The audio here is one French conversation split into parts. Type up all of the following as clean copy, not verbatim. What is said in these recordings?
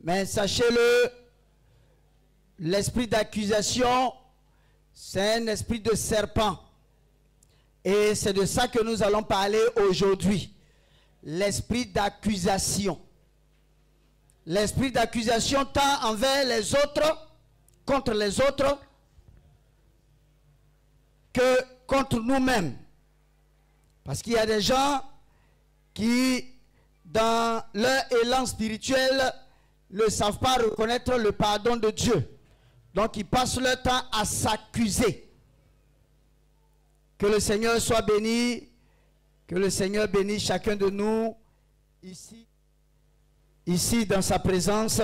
Mais sachez-le, l'esprit d'accusation, c'est un esprit de serpent. Et c'est de ça que nous allons parler aujourd'hui. L'esprit d'accusation. L'esprit d'accusation tant envers les autres, contre les autres, que contre nous-mêmes. Parce qu'il y a des gens qui, dans leur élan spirituel, ne savent pas reconnaître le pardon de Dieu. Donc ils passent leur temps à s'accuser. Que le Seigneur soit béni, que le Seigneur bénisse chacun de nous ici dans sa présence,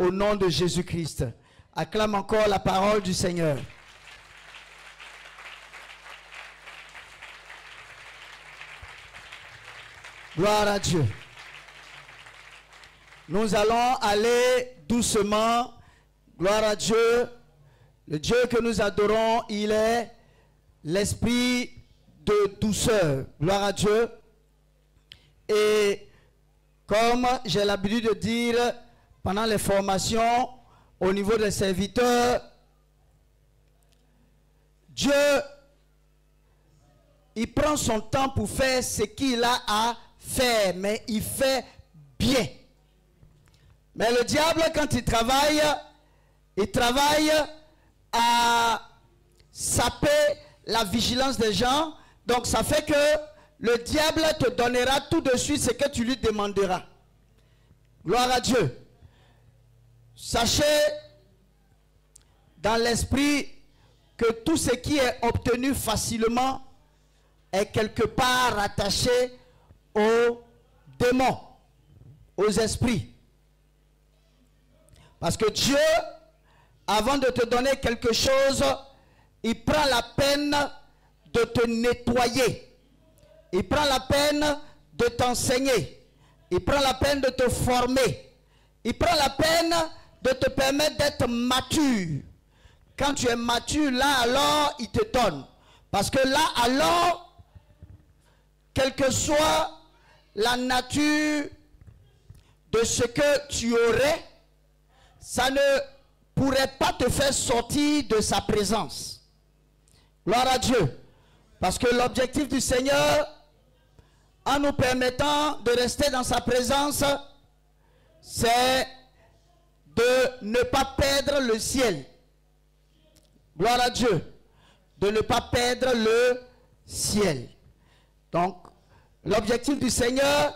au nom de Jésus-Christ. Acclame encore la parole du Seigneur. Gloire à Dieu. Nous allons aller doucement. Gloire à Dieu. Le Dieu que nous adorons, il est l'esprit de douceur. Gloire à Dieu. Et comme j'ai l'habitude de dire pendant les formations au niveau des serviteurs, Dieu, il prend son temps pour faire ce qu'il a à faire, mais il fait bien. Mais le diable, quand il travaille à saper la vigilance des gens. Donc ça fait que le diable te donnera tout de suite ce que tu lui demanderas. Gloire à Dieu. Sachez dans l'esprit que tout ce qui est obtenu facilement est quelque part attaché aux démons, aux esprits. Parce que Dieu, avant de te donner quelque chose, il prend la peine de te nettoyer. Il prend la peine de t'enseigner. Il prend la peine de te former. Il prend la peine de te permettre d'être mature. Quand tu es mature, là alors, il te donne. Parce que là alors, quelle que soit la nature de ce que tu aurais, ça ne pourrait pas te faire sortir de sa présence. Gloire à Dieu. Parce que l'objectif du Seigneur, en nous permettant de rester dans sa présence, c'est de ne pas perdre le ciel. Gloire à Dieu. De ne pas perdre le ciel. Donc, l'objectif du Seigneur,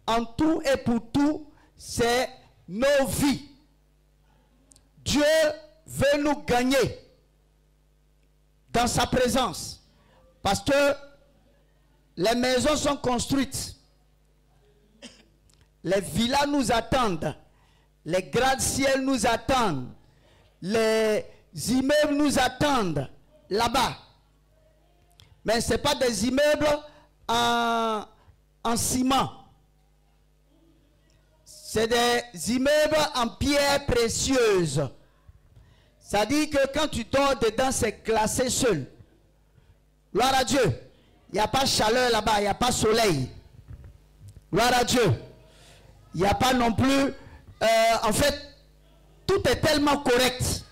en tout et pour tout, c'est nos vies. Dieu veut nous gagner dans sa présence. Parce que les maisons sont construites. Les villas nous attendent. Les gratte-ciels nous attendent. Les immeubles nous attendent là-bas. Mais ce n'est pas des immeubles en ciment. C'est des immeubles en pierre précieuse. Ça dit que quand tu dors dedans, c'est glacé seul. Gloire à Dieu. Il n'y a pas chaleur là-bas, il n'y a pas soleil. Gloire à Dieu. Il n'y a pas non plus... en fait, tout est tellement correct.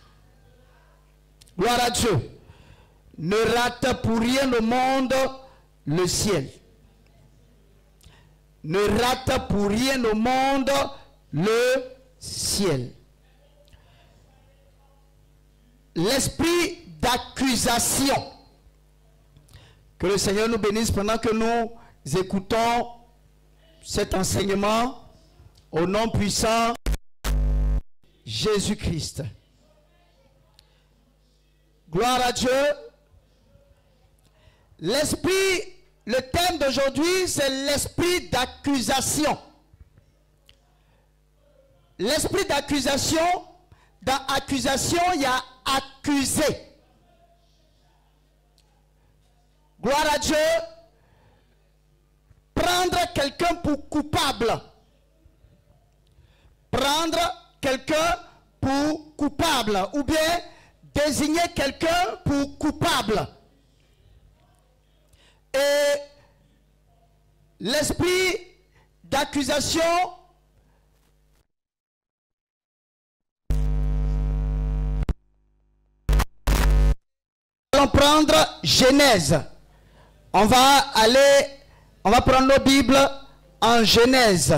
Gloire à Dieu. Ne rate pour rien au monde le ciel. Ne rate pour rien au monde le ciel. L'esprit d'accusation. Que le Seigneur nous bénisse pendant que nous écoutons cet enseignement au nom puissant Jésus-Christ. Gloire à Dieu. L'esprit, le thème d'aujourd'hui, c'est l'esprit d'accusation. L'esprit d'accusation, dans accusation, il y a accusé. Gloire à Dieu. Prendre quelqu'un pour coupable. Prendre quelqu'un pour coupable. Ou bien désigner quelqu'un pour coupable. Et l'esprit d'accusation allons prendre Genèse. On va prendre nos Bibles en Genèse.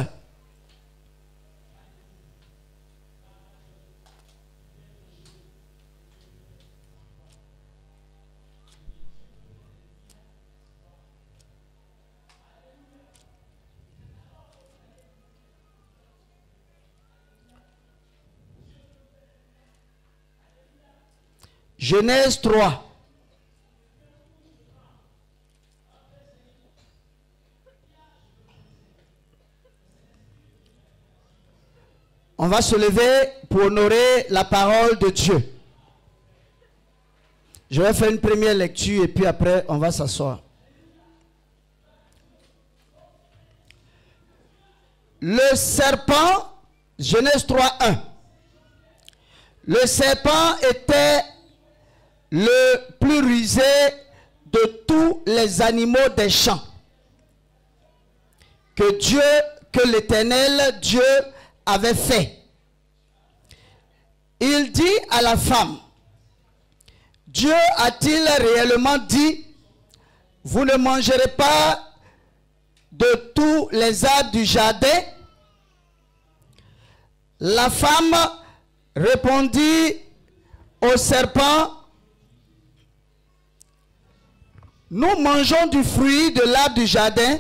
Genèse 3. On va se lever pour honorer la parole de Dieu. Je vais faire une première lecture et puis après on va s'asseoir. Le serpent, Genèse 3:1. Le serpent était le plus rusé de tous les animaux des champs que l'Éternel Dieu avait fait. Il dit à la femme, Dieu a-t-il réellement dit, vous ne mangerez pas de tous les arbres du jardin? La femme répondit au serpent, nous mangeons du fruit de l'arbre du jardin,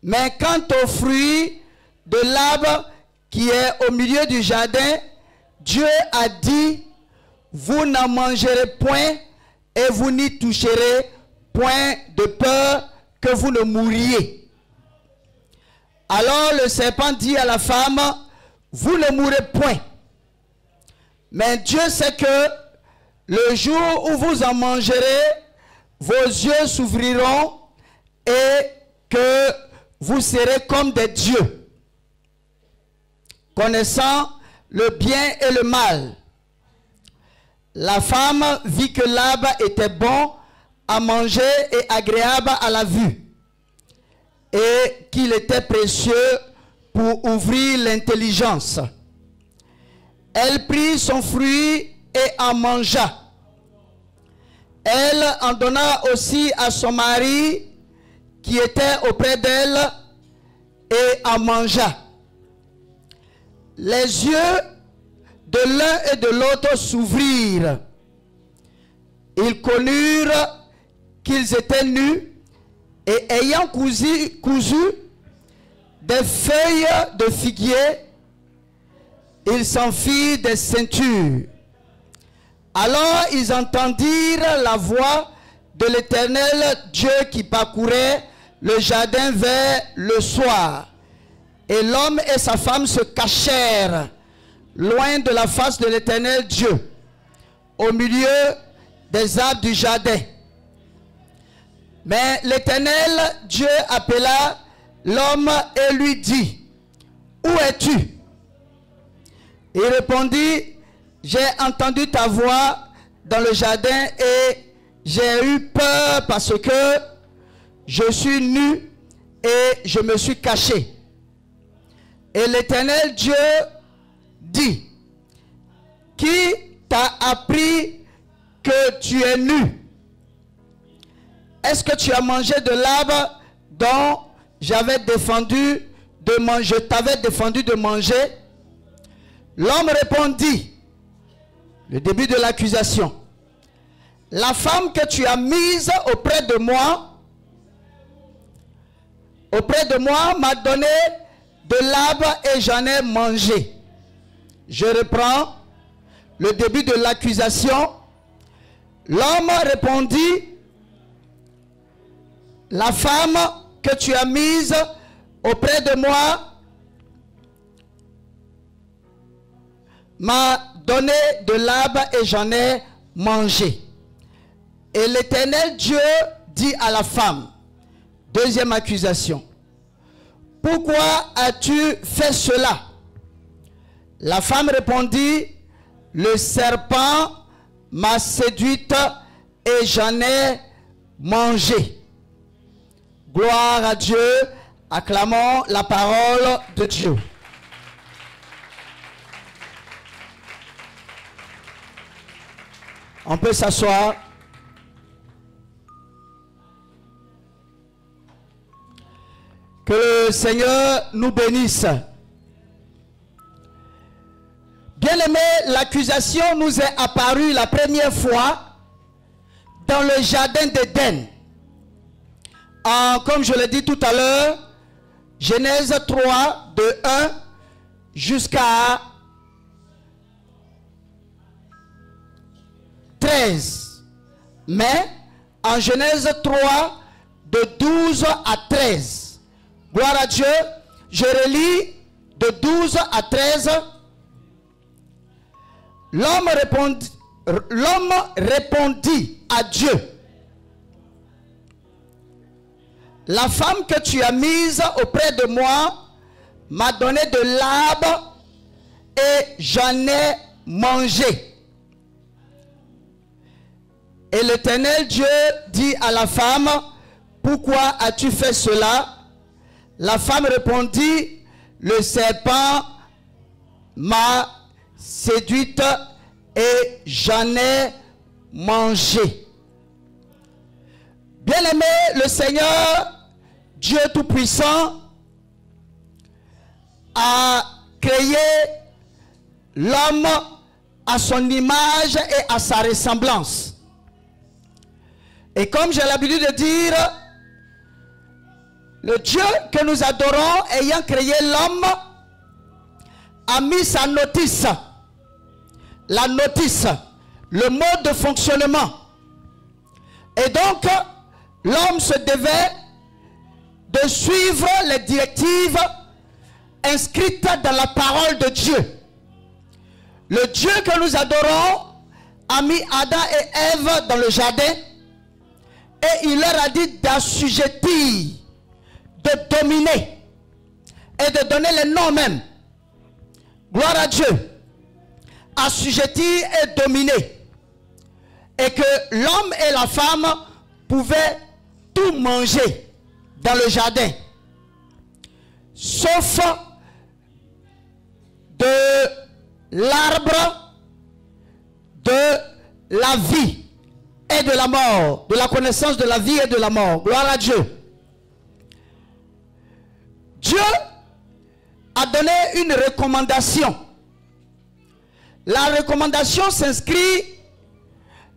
mais quant au fruit de l'arbre qui est au milieu du jardin, Dieu a dit, vous n'en mangerez point et vous n'y toucherez point de peur que vous ne mouriez. Alors le serpent dit à la femme, vous ne mourrez point. Mais Dieu sait que le jour où vous en mangerez, vos yeux s'ouvriront et que vous serez comme des dieux, connaissant le bien et le mal. La femme vit que l'arbre était bon à manger et agréable à la vue, et qu'il était précieux pour ouvrir l'intelligence. Elle prit son fruit et en mangea. Elle en donna aussi à son mari qui était auprès d'elle et en mangea. Les yeux de l'un et de l'autre s'ouvrirent. Ils connurent qu'ils étaient nus et ayant cousu des feuilles de figuier, ils s'en firent des ceintures. Alors ils entendirent la voix de l'Éternel Dieu qui parcourait le jardin vers le soir. Et l'homme et sa femme se cachèrent loin de la face de l'Éternel Dieu, au milieu des arbres du jardin. Mais l'Éternel Dieu appela l'homme et lui dit, où es-tu? Il répondit, j'ai entendu ta voix dans le jardin et j'ai eu peur parce que je suis nu et je me suis caché. Et l'Éternel Dieu dit, qui t'a appris que tu es nu? Est-ce que tu as mangé de l'arbre dont j'avais défendu de manger, je t'avais défendu de manger? L'homme répondit, le début de l'accusation, la femme que tu as mise auprès de moi m'a donné de l'arbre et j'en ai mangé. Je reprends le début de l'accusation. L'homme répondit, la femme que tu as mise auprès de moi m'a donné de l'arbre et j'en ai mangé. Et l'Éternel Dieu dit à la femme, deuxième accusation, pourquoi as-tu fait cela? La femme répondit, le serpent m'a séduite et j'en ai mangé. Gloire à Dieu, acclamons la parole de Dieu. On peut s'asseoir. Que le Seigneur nous bénisse. Bien-aimé, l'accusation nous est apparue la première fois dans le jardin d'Éden. Comme je l'ai dit tout à l'heure, Genèse 3, de 1 jusqu'à 13. Mais en Genèse 3, de 12 à 13. Gloire à Dieu. Je relis de 12 à 13. L'homme répondit à Dieu: la femme que tu as mise auprès de moi m'a donné de l'arbre et j'en ai mangé. Et l'Éternel Dieu dit à la femme: pourquoi as-tu fait cela? La femme répondit: le serpent m'a séduite et j'en ai mangé. Bien-aimé, le Seigneur, Dieu Tout-Puissant, a créé l'homme à son image et à sa ressemblance. Et comme j'ai l'habitude de dire, le Dieu que nous adorons, ayant créé l'homme, a mis sa notice, la notice, le mode de fonctionnement. Et donc, l'homme se devait de suivre les directives inscrites dans la parole de Dieu. Le Dieu que nous adorons a mis Adam et Ève dans le jardin et il leur a dit d'assujettir, de dominer et de donner les noms même. Gloire à Dieu. Assujettir et dominer. Et que l'homme et la femme pouvaient tout manger dans le jardin. Sauf de l'arbre de la vie et de la mort. De la connaissance de la vie et de la mort. Gloire à Dieu. Dieu a donné une recommandation. La recommandation s'inscrit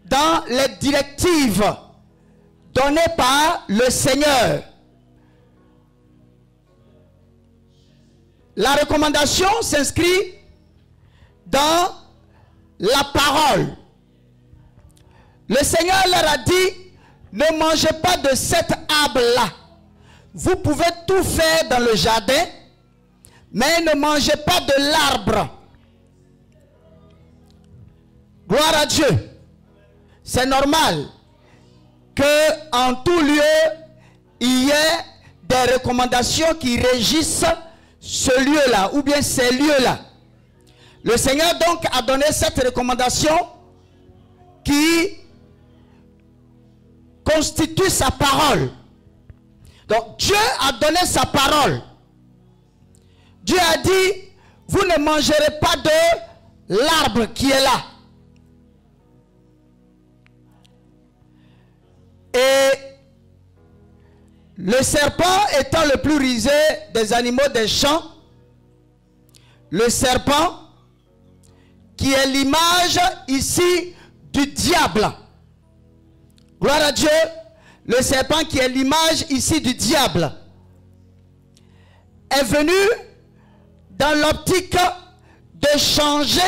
dans les directives données par le Seigneur. La recommandation s'inscrit dans la parole. Le Seigneur leur a dit: ne mangez pas de cet arbre-là. Vous pouvez tout faire dans le jardin, mais ne mangez pas de l'arbre. Gloire à Dieu. C'est normal qu'en tout lieu, il y ait des recommandations qui régissent ce lieu-là, ou bien ces lieux-là. Le Seigneur donc a donné cette recommandation qui constitue sa parole. Donc Dieu a donné sa parole. Dieu a dit: vous ne mangerez pas de l'arbre qui est là. Et le serpent étant le plus rusé des animaux des champs, le serpent qui est l'image ici du diable. Gloire à Dieu. Le serpent qui est l'image ici du diable est venu dans l'optique de changer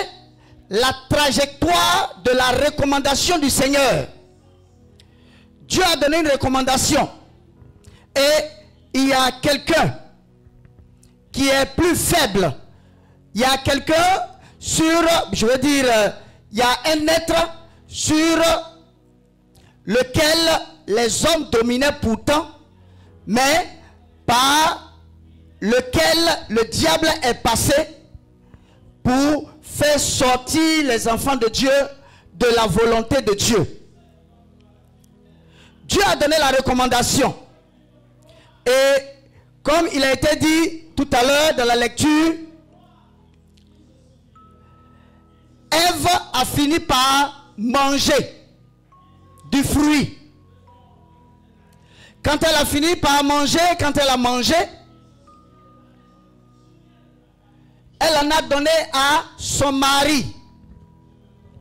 la trajectoire de la recommandation du Seigneur. Dieu a donné une recommandation et il y a quelqu'un qui est plus faible. Il y a quelqu'un sur, je veux dire, il y a un être sur lequel les hommes dominaient pourtant, mais par lequel le diable est passé pour faire sortir les enfants de Dieu de la volonté de Dieu. Dieu a donné la recommandation. Et comme il a été dit tout à l'heure dans la lecture, Ève a fini par manger du fruit. Quand elle a fini par manger, quand elle a mangé, elle en a donné à son mari,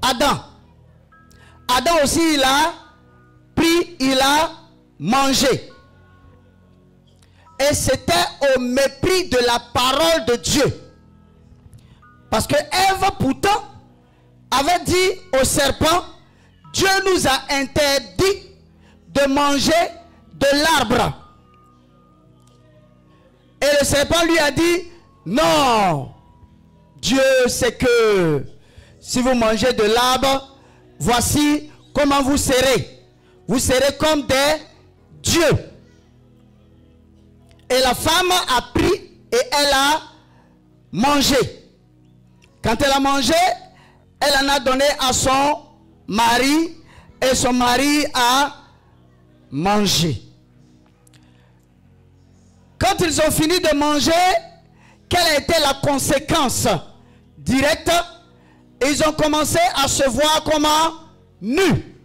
Adam. Adam aussi, il a pris, il a mangé. Et c'était au mépris de la parole de Dieu. Parce que Ève, pourtant, avait dit au serpent, Dieu nous a interdit de manger de l'arbre. Et le serpent lui a dit, non, Dieu sait que si vous mangez de l'arbre, voici comment vous serez. Vous serez comme des dieux. Et la femme a pris et elle a mangé. Quand elle a mangé, elle en a donné à son mari et son mari a mangé. Quand ils ont fini de manger, quelle a été la conséquence directe? Ils ont commencé à se voir comme nus.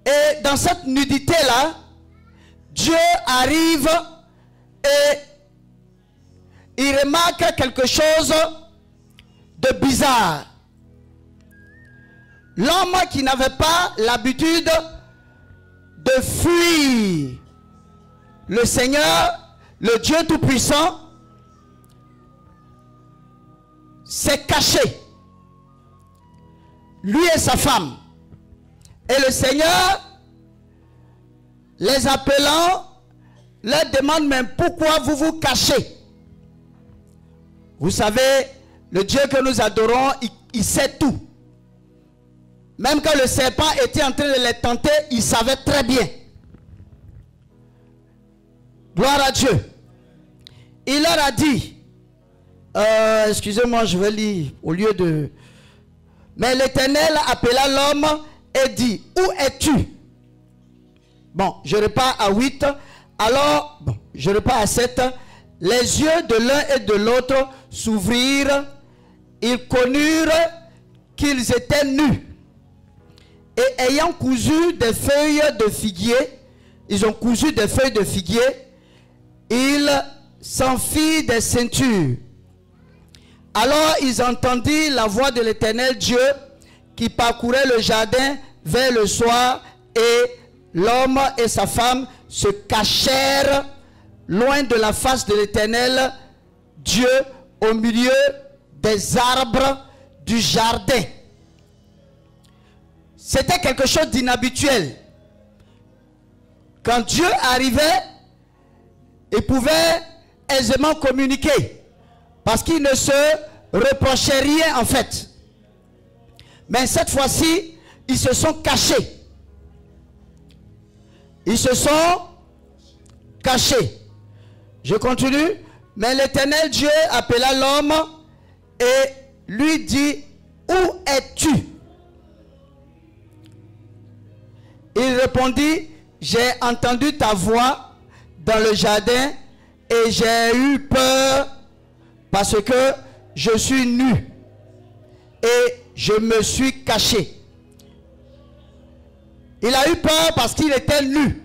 Et dans cette nudité-là, Dieu arrive et il remarque quelque chose de bizarre. L'homme qui n'avait pas l'habitude de fuir le Seigneur, le Dieu Tout-Puissant, s'est caché. Lui et sa femme. Et le Seigneur, les appelant, leur demande même pourquoi vous vous cachez. Vous savez, le Dieu que nous adorons, il sait tout. Même quand le serpent était en train de les tenter, il savait très bien. Gloire à Dieu. Il leur a dit, excusez-moi, je vais lire au lieu de... Mais l'Éternel appela l'homme et dit, où es-tu? Bon, je repars à 8. Alors, bon, je repars à 7. Les yeux de l'un et de l'autre s'ouvrirent. Ils connurent qu'ils étaient nus. Et ayant cousu des feuilles de figuier, ils ont cousu des feuilles de figuier, ils s'en firent des ceintures. Alors ils entendirent la voix de l'Éternel Dieu qui parcourait le jardin vers le soir, et l'homme et sa femme se cachèrent loin de la face de l'Éternel Dieu au milieu des arbres du jardin. C'était quelque chose d'inhabituel. Quand Dieu arrivait, il pouvait aisément communiquer, parce qu'il ne se reprochait rien en fait. Mais cette fois-ci, ils se sont cachés. Ils se sont cachés. Je continue. Mais l'Éternel Dieu appela l'homme et lui dit, où es-tu? Il répondit, j'ai entendu ta voix dans le jardin et j'ai eu peur parce que je suis nu et je me suis caché. Il a eu peur parce qu'il était nu.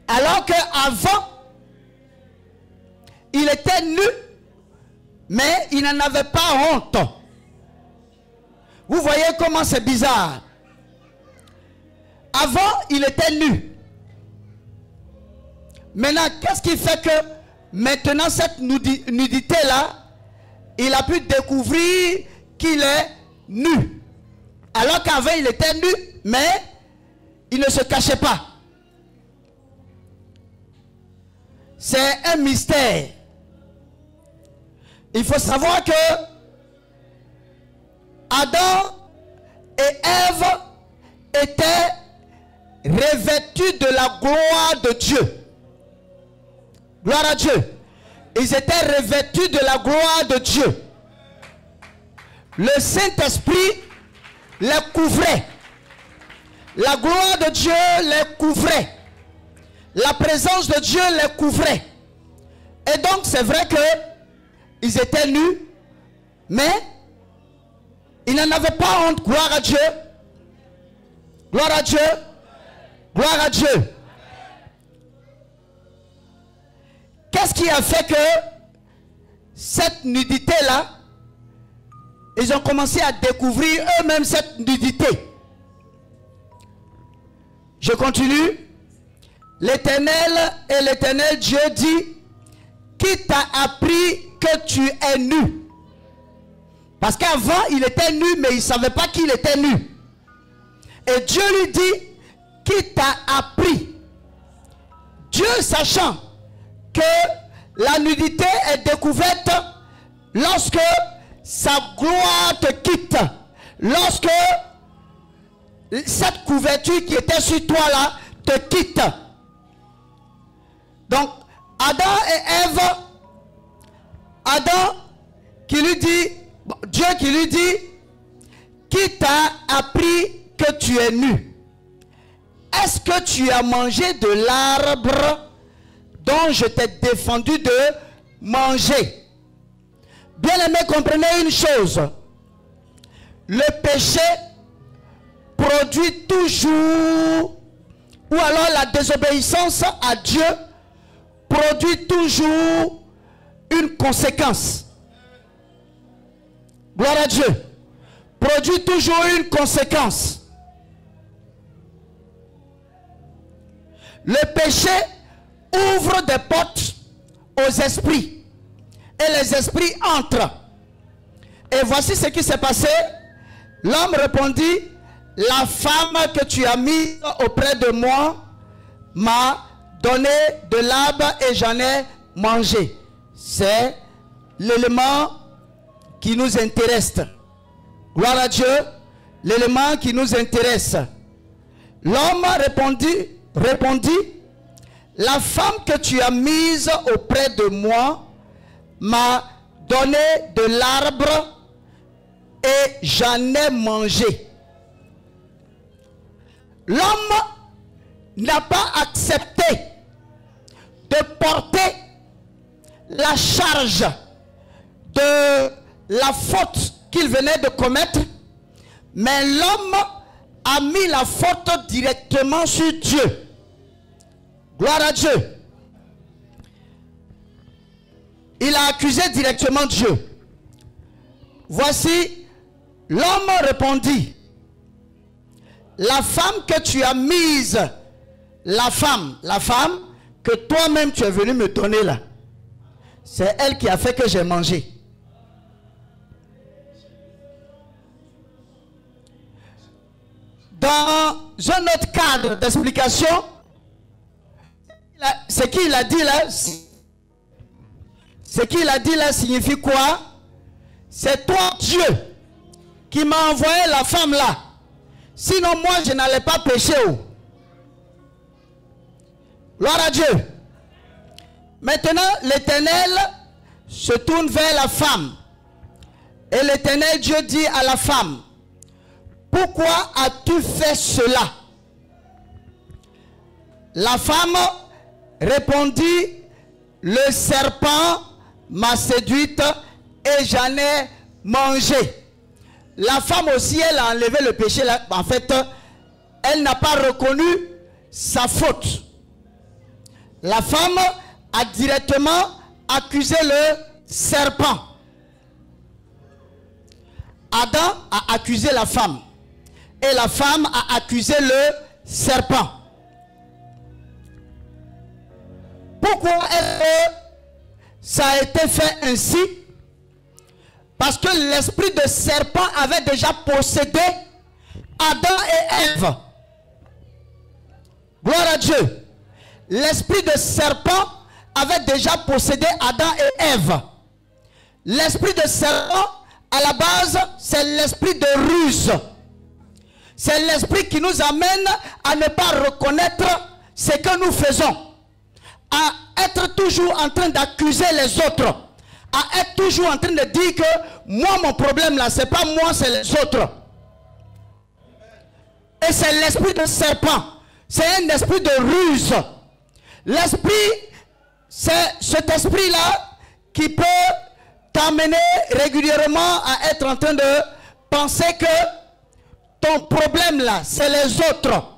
Alors qu'avant, il était nu, mais il n'en avait pas honte. Vous voyez comment c'est bizarre. Avant, il était nu. Maintenant, qu'est-ce qui fait que maintenant, cette nudité-là, il a pu découvrir qu'il est nu. Alors qu'avant, il était nu, mais il ne se cachait pas. C'est un mystère. Il faut savoir que Adam et Ève étaient revêtus de la gloire de Dieu. Gloire à Dieu. Ils étaient revêtus de la gloire de Dieu. Le Saint-Esprit les couvrait. La gloire de Dieu les couvrait. La présence de Dieu les couvrait. Et donc c'est vrai que ils étaient nus, mais Il n'en avait pas honte. Gloire à Dieu. Gloire à Dieu. Gloire à Dieu. Qu'est-ce qui a fait que cette nudité-là, ils ont commencé à découvrir eux-mêmes cette nudité? Je continue. L'Éternel et l'Éternel Dieu dit, qui t'a appris que tu es nu? Parce qu'avant, il était nu, mais il ne savait pas qu'il était nu. Et Dieu lui dit, qui t'a appris? Dieu, sachant que la nudité est découverte lorsque sa gloire te quitte, lorsque cette couverture qui était sur toi là te quitte. Donc, Adam et Ève, Adam qui lui dit, Dieu qui lui dit, qui t'a appris que tu es nu? Est-ce que tu as mangé de l'arbre dont je t'ai défendu de manger? Bien-aimés, comprenez une chose. Le péché produit toujours, ou alors la désobéissance à Dieu produit toujours une conséquence. Gloire à Dieu. Produit toujours une conséquence. Le péché ouvre des portes aux esprits. Et les esprits entrent. Et voici ce qui s'est passé. L'homme répondit, la femme que tu as mise auprès de moi m'a donné de l'arbre et j'en ai mangé. C'est l'élément qui nous intéresse. Gloire à Dieu. L'élément qui nous intéresse. L'homme répondit, la femme que tu as mise auprès de moi m'a donné de l'arbre et j'en ai mangé. L'homme n'a pas accepté de porter la charge de la faute qu'il venait de commettre, mais l'homme a mis la faute directement sur Dieu. Gloire à Dieu. Il a accusé directement Dieu. Voici, l'homme répondit, la femme que tu as mise, la femme que toi-même tu es venu me donner là, c'est elle qui a fait que j'ai mangé. Dans un autre cadre d'explication, ce qu'il a dit là, signifie quoi? C'est toi, Dieu, qui m'a envoyé la femme là. Sinon, moi, je n'allais pas pécher. Gloire à Dieu. Maintenant, l'Éternel se tourne vers la femme. Et l'Éternel Dieu dit à la femme, pourquoi as-tu fait cela? La femme répondit, le serpent m'a séduite et j'en ai mangé. La femme aussi, elle a enlevé le péché. En fait, elle n'a pas reconnu sa faute. La femme a directement accusé le serpent. Adam a accusé la femme. Et la femme a accusé le serpent. Pourquoi est-ce que ça a été fait ainsi? Parce que l'esprit de serpent avait déjà possédé Adam et Ève. Gloire à Dieu. L'esprit de serpent avait déjà possédé Adam et Ève. L'esprit de serpent, à la base, c'est l'esprit de ruse. C'est l'esprit qui nous amène à ne pas reconnaître ce que nous faisons. À être toujours en train d'accuser les autres. À être toujours en train de dire que moi, mon problème là, c'est pas moi, c'est les autres. Et c'est l'esprit de serpent. C'est un esprit de ruse. L'esprit, c'est cet esprit-là qui peut t'amener régulièrement à être en train de penser que ton problème là, c'est les autres.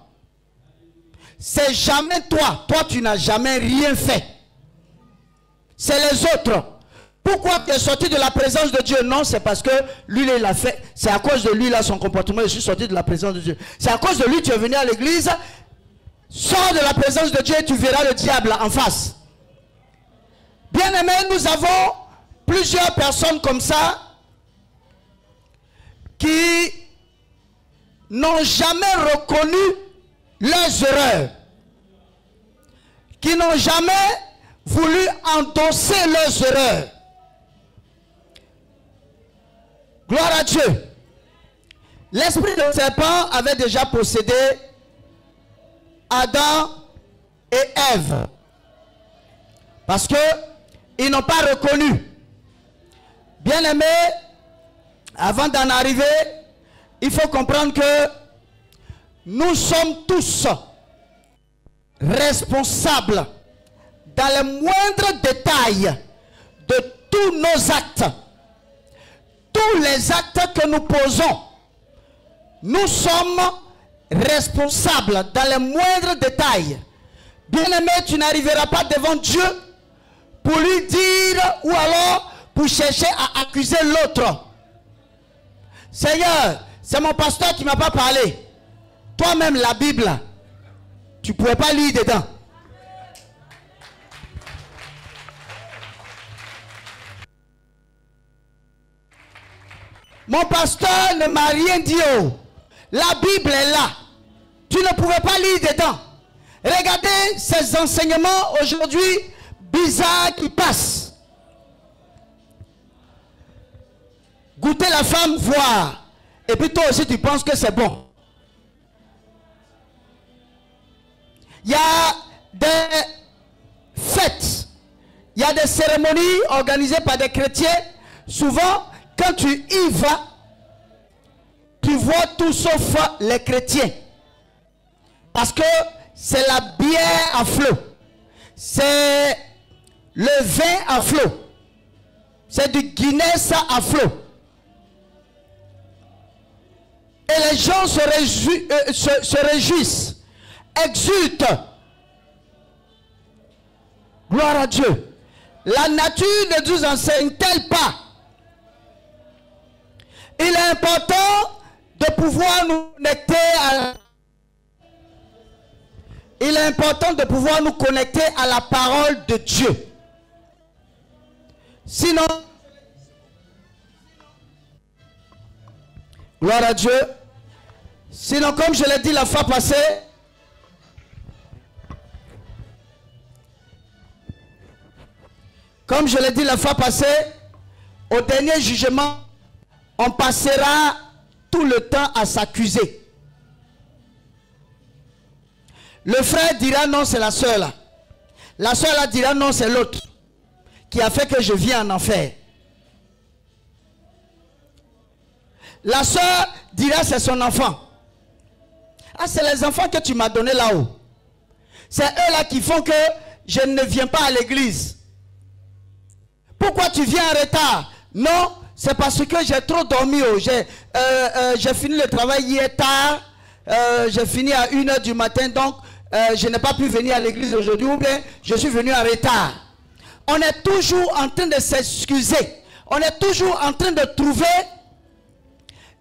C'est jamais toi. Toi, tu n'as jamais rien fait. C'est les autres. Pourquoi tu es sorti de la présence de Dieu? Non, c'est parce que lui, il a fait. C'est à cause de lui, là, son comportement, je suis sorti de la présence de Dieu. C'est à cause de lui, tu es venu à l'église. Sors de la présence de Dieu et tu verras le diable en face. Bien-aimés, nous avons plusieurs personnes comme ça qui n'ont jamais reconnu leurs erreurs, qui n'ont jamais voulu endosser leurs erreurs. Gloire à Dieu. L'esprit de serpent avait déjà possédé Adam et Ève, parce que ils n'ont pas reconnu. Bien-aimés, avant d'en arriver, il faut comprendre que nous sommes tous responsables dans les moindres détails de tous nos actes. Tous les actes que nous posons, nous sommes responsables dans les moindres détails. Bien-aimé, tu n'arriveras pas devant Dieu pour lui dire ou alors pour chercher à accuser l'autre. Seigneur, c'est mon pasteur qui ne m'a pas parlé. Toi-même, la Bible, tu ne pouvais pas lire dedans. Mon pasteur ne m'a rien dit. Oh. La Bible est là. Tu ne pouvais pas lire dedans. Regardez ces enseignements aujourd'hui bizarres qui passent. Goûter la femme, voir. Et puis toi aussi tu penses que c'est bon. Il y a des fêtes. Il y a des cérémonies organisées par des chrétiens. Souvent, quand tu y vas, tu vois tout sauf les chrétiens. Parce que c'est la bière à flot. C'est le vin à flot. C'est du Guinness à flot. Et les gens se réjouissent, exultent. Gloire à Dieu. La nature ne nous enseigne-t-elle pas? Il est important de pouvoir nous connecter à... Il est important de pouvoir nous connecter à la parole de Dieu. Sinon, gloire à Dieu. Sinon, comme je l'ai dit la fois passée, au dernier jugement, on passera tout le temps à s'accuser. Le frère dira non, c'est la soeur là. La soeur là dira non, c'est l'autre qui a fait que je viens en enfer. La soeur dira c'est son enfant. Ah, c'est les enfants que tu m'as donnés là-haut. C'est eux là qui font que je ne viens pas à l'église. Pourquoi tu viens en retard? Non, c'est parce que j'ai trop dormi. J'ai fini le travail hier tard. J'ai fini à 1 h du matin, donc je n'ai pas pu venir à l'église aujourd'hui, ou bien je suis venu en retard. On est toujours en train de s'excuser. On est toujours en train de trouver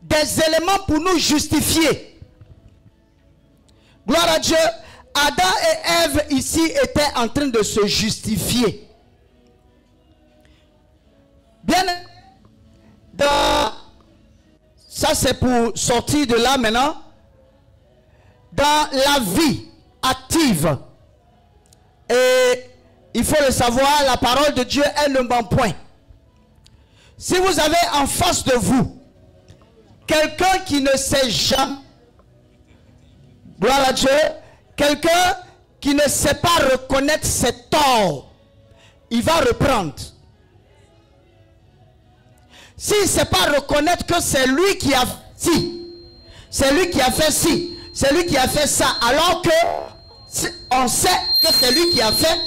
des éléments pour nous justifier. Gloire à Dieu. Adam et Ève ici étaient en train de se justifier. Bien, ça c'est pour sortir de là maintenant. Dans la vie active, et il faut le savoir, la parole de Dieu, elle ne ment point. Si vous avez en face de vous quelqu'un qui ne sait jamais, gloire à Dieu, quelqu'un qui ne sait pas reconnaître ses torts, il va reprendre. S'il ne sait pas reconnaître que c'est lui qui a ci, c'est lui qui a fait ci, c'est lui qui a fait ça, alors que on sait que c'est lui qui a fait,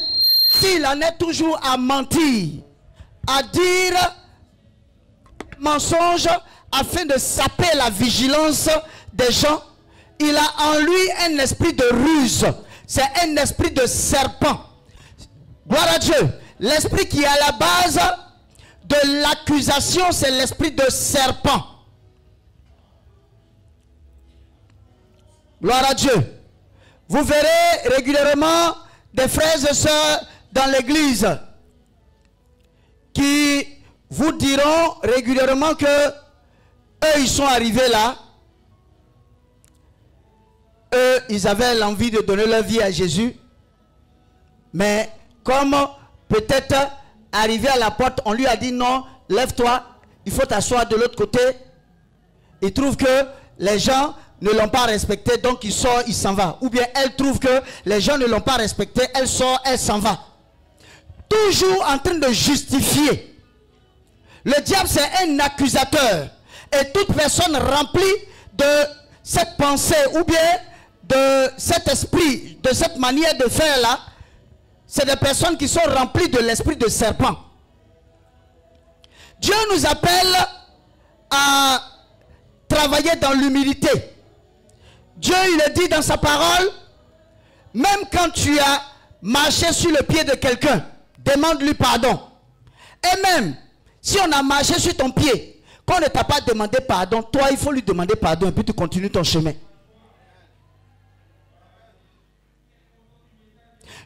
s'il en est toujours à mentir, à dire mensonge afin de saper la vigilance des gens. Il a en lui un esprit de ruse. C'est un esprit de serpent. Gloire à Dieu. L'esprit qui est à la base de l'accusation, c'est l'esprit de serpent. Gloire à Dieu. Vous verrez régulièrement des frères et sœurs dans l'église qui vous diront régulièrement que eux, ils sont arrivés là. Eux, ils avaient l'envie de donner leur vie à Jésus. Mais comme peut-être arrivé à la porte, on lui a dit non, lève-toi, il faut t'asseoir de l'autre côté. Il trouve que les gens ne l'ont pas respecté, donc il sort, il s'en va. Ou bien elle trouve que les gens ne l'ont pas respecté, elle sort, elle s'en va. Toujours en train de justifier. Le diable, c'est un accusateur. Et toute personne remplie de cette pensée ou bien de cet esprit, de cette manière de faire là, c'est des personnes qui sont remplies de l'esprit de serpent. Dieu nous appelle à travailler dans l'humilité. Dieu, il a dit dans sa parole, même quand tu as marché sur le pied de quelqu'un, demande-lui pardon. Et même si on a marché sur ton pied, qu'on ne t'a pas demandé pardon, toi, il faut lui demander pardon et puis tu continues ton chemin.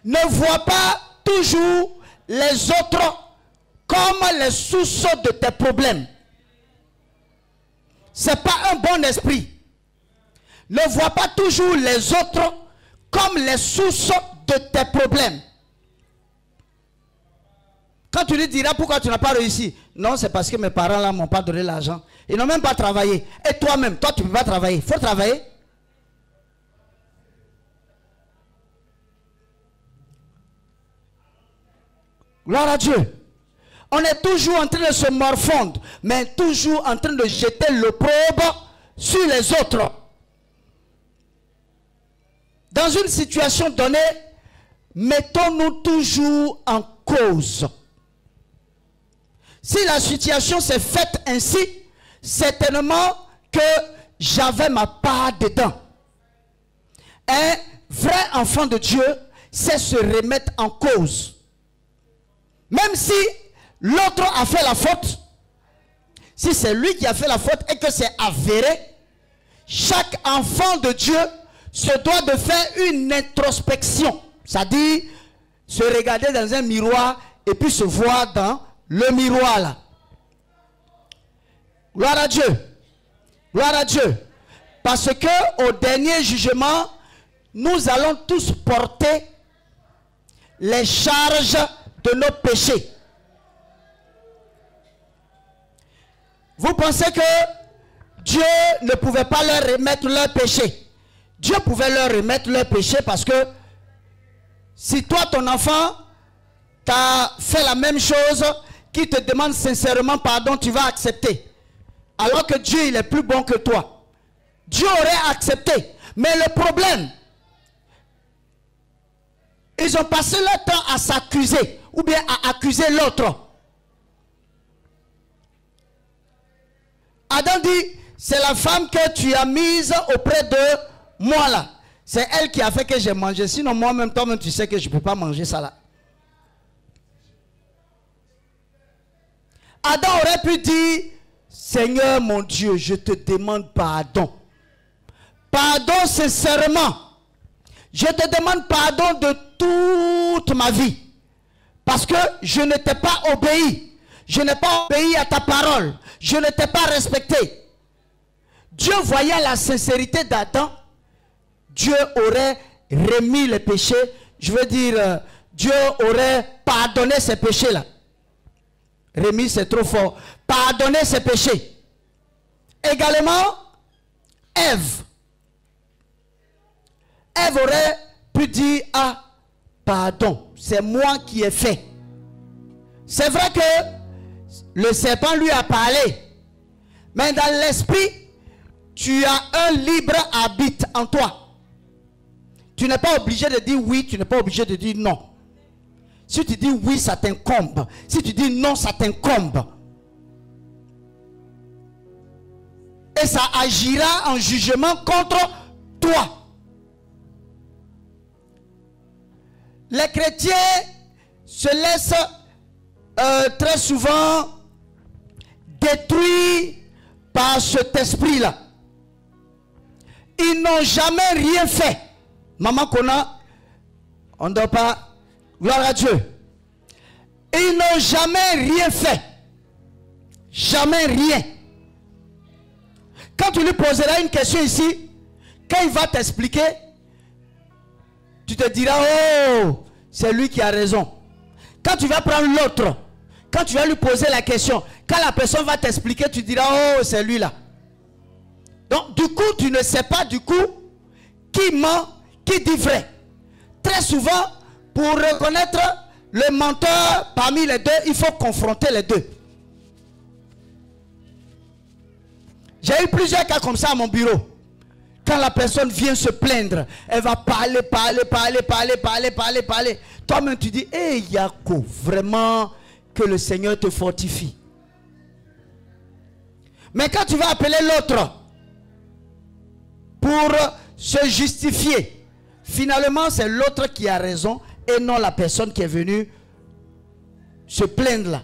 Ne vois pas toujours les autres comme les sources de tes problèmes. Ce n'est pas un bon esprit. Ne vois pas toujours les autres comme les sources de tes problèmes. Quand tu lui diras pourquoi tu n'as pas réussi, non, c'est parce que mes parents là m'ont pas donné l'argent. Ils n'ont même pas travaillé. Et toi-même, toi tu ne peux pas travailler. Il faut travailler. Gloire à Dieu. On est toujours en train de se morfondre, mais toujours en train de jeter l'opprobre sur les autres. Dans une situation donnée, mettons-nous toujours en cause. Si la situation s'est faite ainsi, certainement que j'avais ma part dedans. Un vrai enfant de Dieu sait se remettre en cause. Même si l'autre a fait la faute, si c'est lui qui a fait la faute et que c'est avéré, chaque enfant de Dieu se doit de faire une introspection. C'est-à-dire se regarder dans un miroir et puis se voir dans le miroir là. Gloire à Dieu. Gloire à Dieu. Parce que au dernier jugement, nous allons tous porter les charges de nos péchés. Vous pensez que Dieu ne pouvait pas leur remettre leurs péchés? Dieu pouvait leur remettre leurs péchés parce que si toi, ton enfant, t'a fait la même chose, qui te demande sincèrement pardon, tu vas accepter. Alors que Dieu, il est plus bon que toi. Dieu aurait accepté. Mais le problème, ils ont passé leur temps à s'accuser ou bien à accuser l'autre. Adam dit, c'est la femme que tu as mise auprès de moi là. C'est elle qui a fait que j'ai mangé. Sinon moi-même, toi-même, tu sais que je ne peux pas manger ça là. Adam aurait pu dire, Seigneur mon Dieu, je te demande pardon. Pardon sincèrement. Je te demande pardon de toute ma vie. Parce que je ne t'ai pas obéi. Je n'ai pas obéi à ta parole. Je ne t'ai pas respecté. Dieu voyant la sincérité d'Adam, Dieu aurait remis les péchés. Je veux dire, Dieu aurait pardonné ses péchés-là. Remis, c'est trop fort. Pardonner ses péchés. Également, Ève. Ève aurait pu dire, ah, pardon, c'est moi qui ai fait. C'est vrai que le serpent lui a parlé. Mais dans l'esprit, tu as un libre arbitre en toi. Tu n'es pas obligé de dire oui, tu n'es pas obligé de dire non. Si tu dis oui, ça t'incombe. Si tu dis non, ça t'incombe. et ça agira en jugement contre toi. Les chrétiens se laissent très souvent détruire par cet esprit-là. Ils n'ont jamais rien fait. Maman Kona, on ne dort pas. Gloire à Dieu. Ils n'ont jamais rien fait. Jamais rien. Quand tu lui poseras une question ici, quand il va t'expliquer, tu te diras, oh, c'est lui qui a raison. Quand tu vas prendre l'autre, quand tu vas lui poser la question, quand la personne va t'expliquer, tu diras, oh, c'est lui là. Donc, du coup, tu ne sais pas du coup qui ment, qui dit vrai. Très souvent, pour reconnaître le menteur parmi les deux, il faut confronter les deux. J'ai eu plusieurs cas comme ça à mon bureau. Quand la personne vient se plaindre, elle va parler. Toi-même, tu dis, hé Yako, vraiment que le Seigneur te fortifie. Mais quand tu vas appeler l'autre pour se justifier, finalement, c'est l'autre qui a raison et non la personne qui est venue se plaindre là.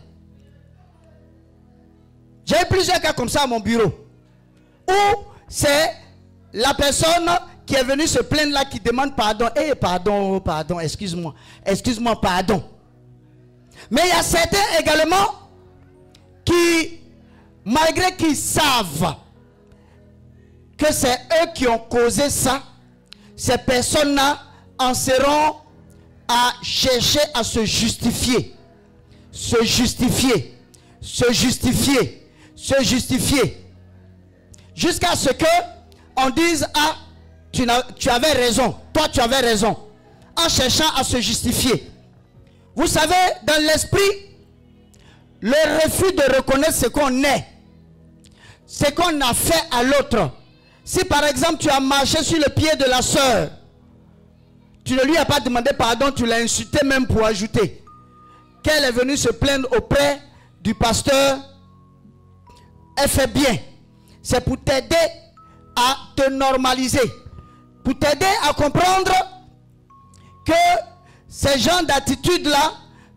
J'ai eu plusieurs cas comme ça à mon bureau. Où c'est la personne qui est venue se plaindre là qui demande pardon. Eh, pardon, pardon, excuse-moi. Excuse-moi, pardon. Mais il y a certains également qui, malgré qu'ils savent que c'est eux qui ont causé ça, ces personnes-là en seront à chercher à se justifier. Se justifier. Se justifier. Se justifier. Jusqu'à ce que on dise, ah, tu avais raison, toi tu avais raison, en cherchant à se justifier. Vous savez, dans l'esprit, le refus de reconnaître ce qu'on est, ce qu'on a fait à l'autre. Si par exemple tu as marché sur le pied de la sœur, tu ne lui as pas demandé pardon, tu l'as insulté même pour ajouter qu'elle est venue se plaindre auprès du pasteur, elle fait bien. C'est pour t'aider à te normaliser, pour t'aider à comprendre que ces genres d'attitudes-là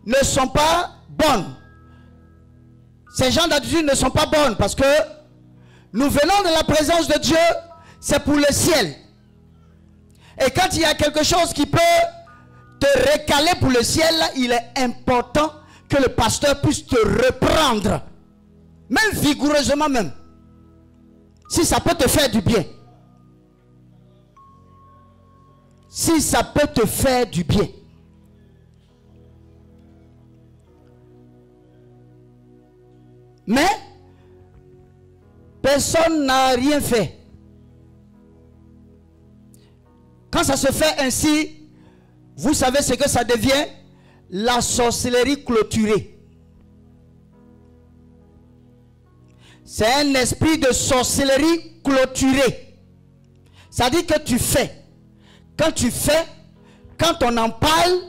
ne sont pas bonnes. Ces genres d'attitudes ne sont pas bonnes parce que nous venons de la présence de Dieu, c'est pour le ciel. Et quand il y a quelque chose qui peut te recaler pour le ciel, il est important que le pasteur puisse te reprendre, même vigoureusement même. Si ça peut te faire du bien. Si ça peut te faire du bien. Mais personne n'a rien fait. Quand ça se fait ainsi, vous savez ce que ça devient? La sorcellerie clôturée. C'est un esprit de sorcellerie clôturée. Ça dit que tu fais. Quand tu fais, quand on en parle,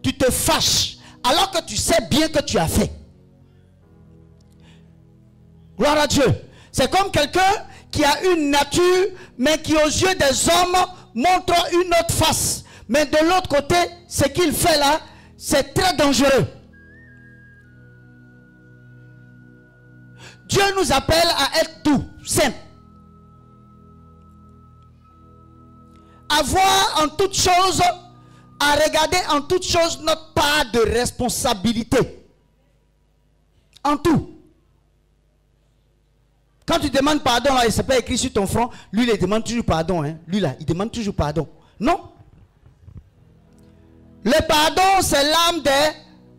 tu te fâches. Alors que tu sais bien que tu as fait. Gloire à Dieu. C'est comme quelqu'un qui a une nature, mais qui aux yeux des hommes montre une autre face. Mais de l'autre côté, ce qu'il fait là, c'est très dangereux. Dieu nous appelle à être tout, simple. À voir en toutes choses, à regarder en toutes choses notre part de responsabilité. En tout. Quand tu demandes pardon, là, il ne s'est pas écrit sur ton front, lui, il demande toujours pardon. Hein. Lui, là, il demande toujours pardon. Non. Le pardon, c'est l'âme des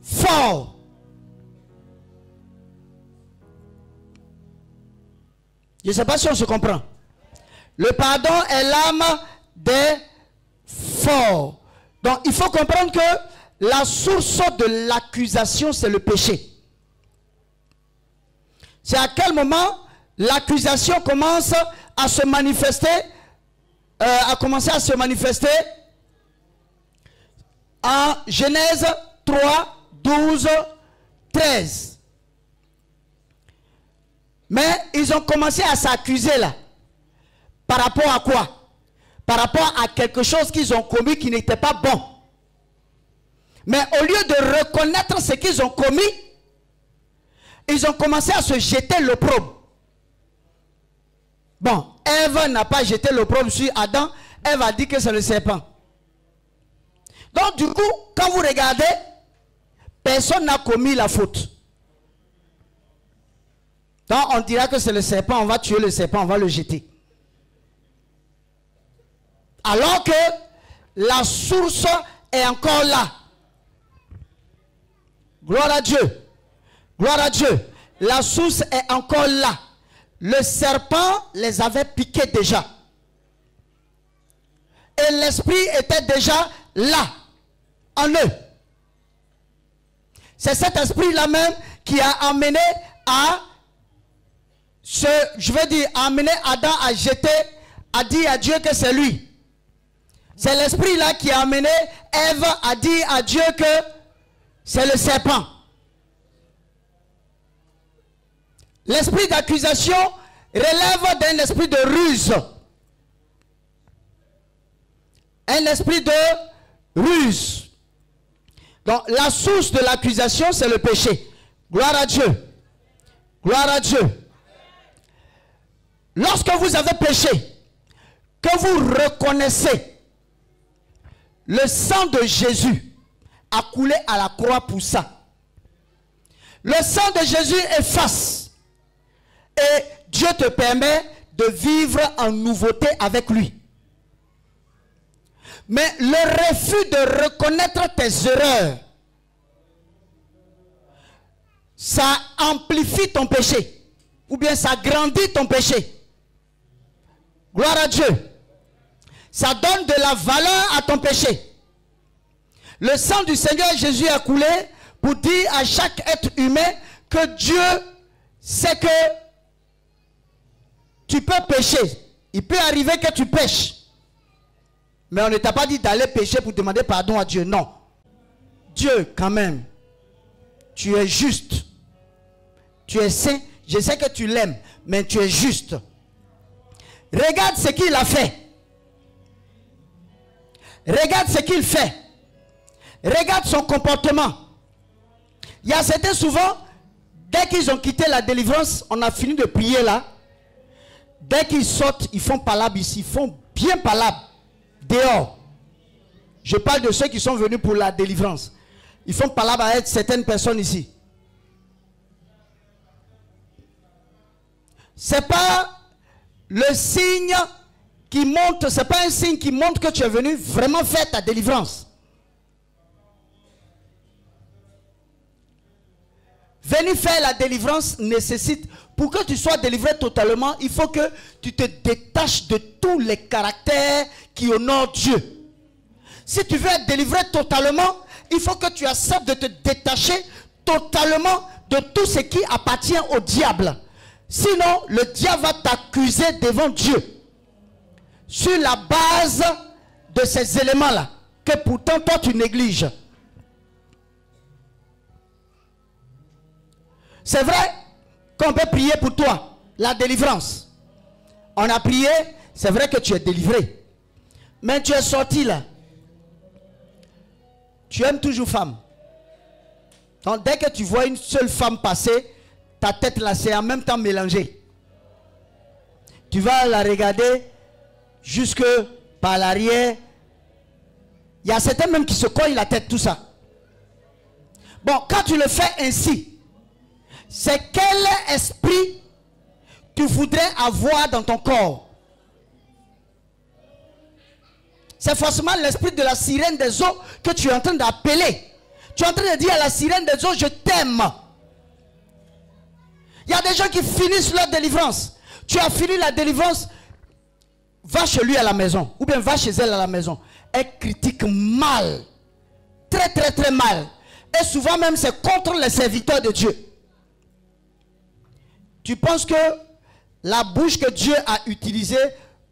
forts. Je ne sais pas si on se comprend. Le pardon est l'âme des forts. Donc, il faut comprendre que la source de l'accusation, c'est le péché. C'est à quel moment l'accusation commence à se manifester, en Genèse 3, 12, 13. Mais ils ont commencé à s'accuser là. Par rapport à quoi? Par rapport à quelque chose qu'ils ont commis qui n'était pas bon. Mais au lieu de reconnaître ce qu'ils ont commis, ils ont commencé à se jeter l'opprobre. Bon, Ève n'a pas jeté l'opprobre sur Adam, Ève a dit que c'est le serpent. Donc du coup, quand vous regardez, personne n'a commis la faute. Donc on dira que c'est le serpent, on va tuer le serpent, on va le jeter. Alors que la source est encore là. Gloire à Dieu. Gloire à Dieu. La source est encore là. Le serpent les avait piqués déjà. Et l'esprit était déjà là, en eux. C'est cet esprit-là même qui a amené à amené Adam à jeter, à dire à Dieu que c'est lui. C'est l'esprit-là qui a amené Ève à dire à Dieu que c'est le serpent. L'esprit d'accusation relève d'un esprit de ruse. Un esprit de ruse. Donc la source de l'accusation, c'est le péché. Gloire à Dieu. Gloire à Dieu. Lorsque vous avez péché, que vous reconnaissez le sang de Jésus a coulé à la croix pour ça. Le sang de Jésus efface. Et Dieu te permet de vivre en nouveauté avec lui. Mais le refus de reconnaître tes erreurs, ça amplifie ton péché. Ou bien ça grandit ton péché. Gloire à Dieu. Ça donne de la valeur à ton péché. Le sang du Seigneur Jésus a coulé pour dire à chaque être humain que Dieu sait que tu peux pécher. Il peut arriver que tu pêches. Mais on ne t'a pas dit d'aller pécher pour demander pardon à Dieu. Non. Dieu, quand même, tu es juste. Tu es saint. Je sais que tu l'aimes, mais tu es juste. Regarde ce qu'il a fait. Regarde ce qu'il fait. Regarde son comportement. Il y a certains souvent, dès qu'ils ont quitté la délivrance, on a fini de prier là. Dès qu'ils sortent, ils font palabre ici. Ils font bien palabre. Dehors. Je parle de ceux qui sont venus pour la délivrance. Ils font palabre avec certaines personnes ici. C'est pas le signe qui montre, c'est pas un signe qui montre que tu es venu vraiment faire ta délivrance. Venir faire la délivrance nécessite, pour que tu sois délivré totalement, il faut que tu te détaches de tous les caractères qui honorent Dieu. Si tu veux être délivré totalement, il faut que tu acceptes de te détacher totalement de tout ce qui appartient au diable. Sinon, le diable va t'accuser devant Dieu. Sur la base de ces éléments-là, que pourtant toi tu négliges. C'est vrai qu'on peut prier pour toi, la délivrance. On a prié, c'est vrai que tu es délivré. Mais tu es sorti là. Tu aimes toujours femme. Donc dès que tu vois une seule femme passer, ta tête là c'est en même temps mélangée. Tu vas la regarder jusque par l'arrière. Il y a certains même qui se cognent la tête, tout ça. Bon, quand tu le fais ainsi, c'est quel esprit tu voudrais avoir dans ton corps? C'est forcément l'esprit de la sirène des eaux que tu es en train d'appeler. Tu es en train de dire à la sirène des eaux, je t'aime. Il y a des gens qui finissent leur délivrance. Tu as fini la délivrance, va chez lui à la maison. Ou bien va chez elle à la maison. Elle critique mal. Très très très mal. Et souvent même c'est contre les serviteurs de Dieu. Tu penses que la bouche que Dieu a utilisée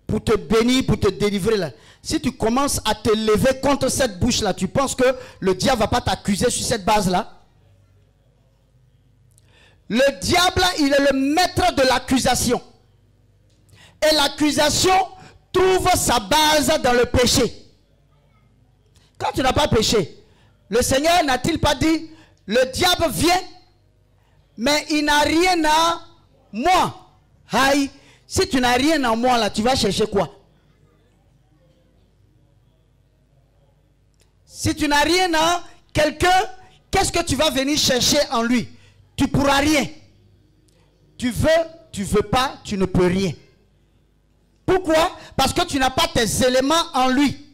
pour te bénir, pour te délivrer là, si tu commences à te lever contre cette bouche là, tu penses que le diable ne va pas t'accuser sur cette base là? Le diable, il est le maître de l'accusation. Et l'accusation trouve sa base dans le péché. Quand tu n'as pas péché, le Seigneur n'a-t-il pas dit, le diable vient, mais il n'a rien à moi. Aïe, si tu n'as rien en moi, là, tu vas chercher quoi? Si tu n'as rien en quelqu'un, qu'est-ce que tu vas venir chercher en lui? Tu ne pourras rien. Tu veux pas, tu ne peux rien. Pourquoi? Parce que tu n'as pas tes éléments en lui.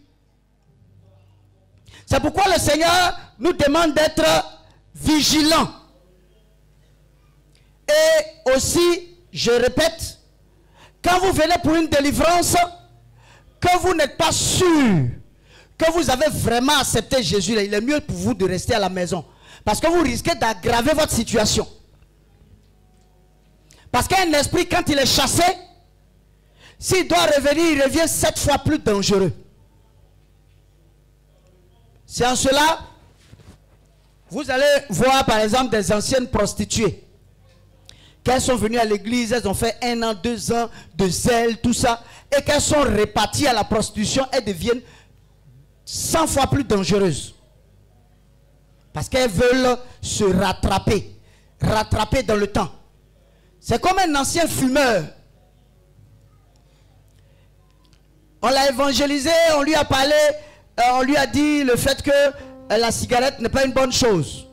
C'est pourquoi le Seigneur nous demande d'être vigilants. Et aussi, je répète, quand vous venez pour une délivrance, que vous n'êtes pas sûr que vous avez vraiment accepté Jésus, il est mieux pour vous de rester à la maison. Parce que vous risquez d'aggraver votre situation. Parce qu'un esprit, quand il est chassé, s'il doit revenir, il revient 7 fois plus dangereux. C'est en cela, vous allez voir par exemple des anciennes prostituées. Qu'elles sont venues à l'église, elles ont fait 1 an, 2 ans de zèle, tout ça. Et qu'elles sont réparties à la prostitution, elles deviennent 100 fois plus dangereuses. Parce qu'elles veulent se rattraper. Rattraper dans le temps. C'est comme un ancien fumeur. On l'a évangélisé, on lui a parlé, on lui a dit le fait que la cigarette n'est pas une bonne chose.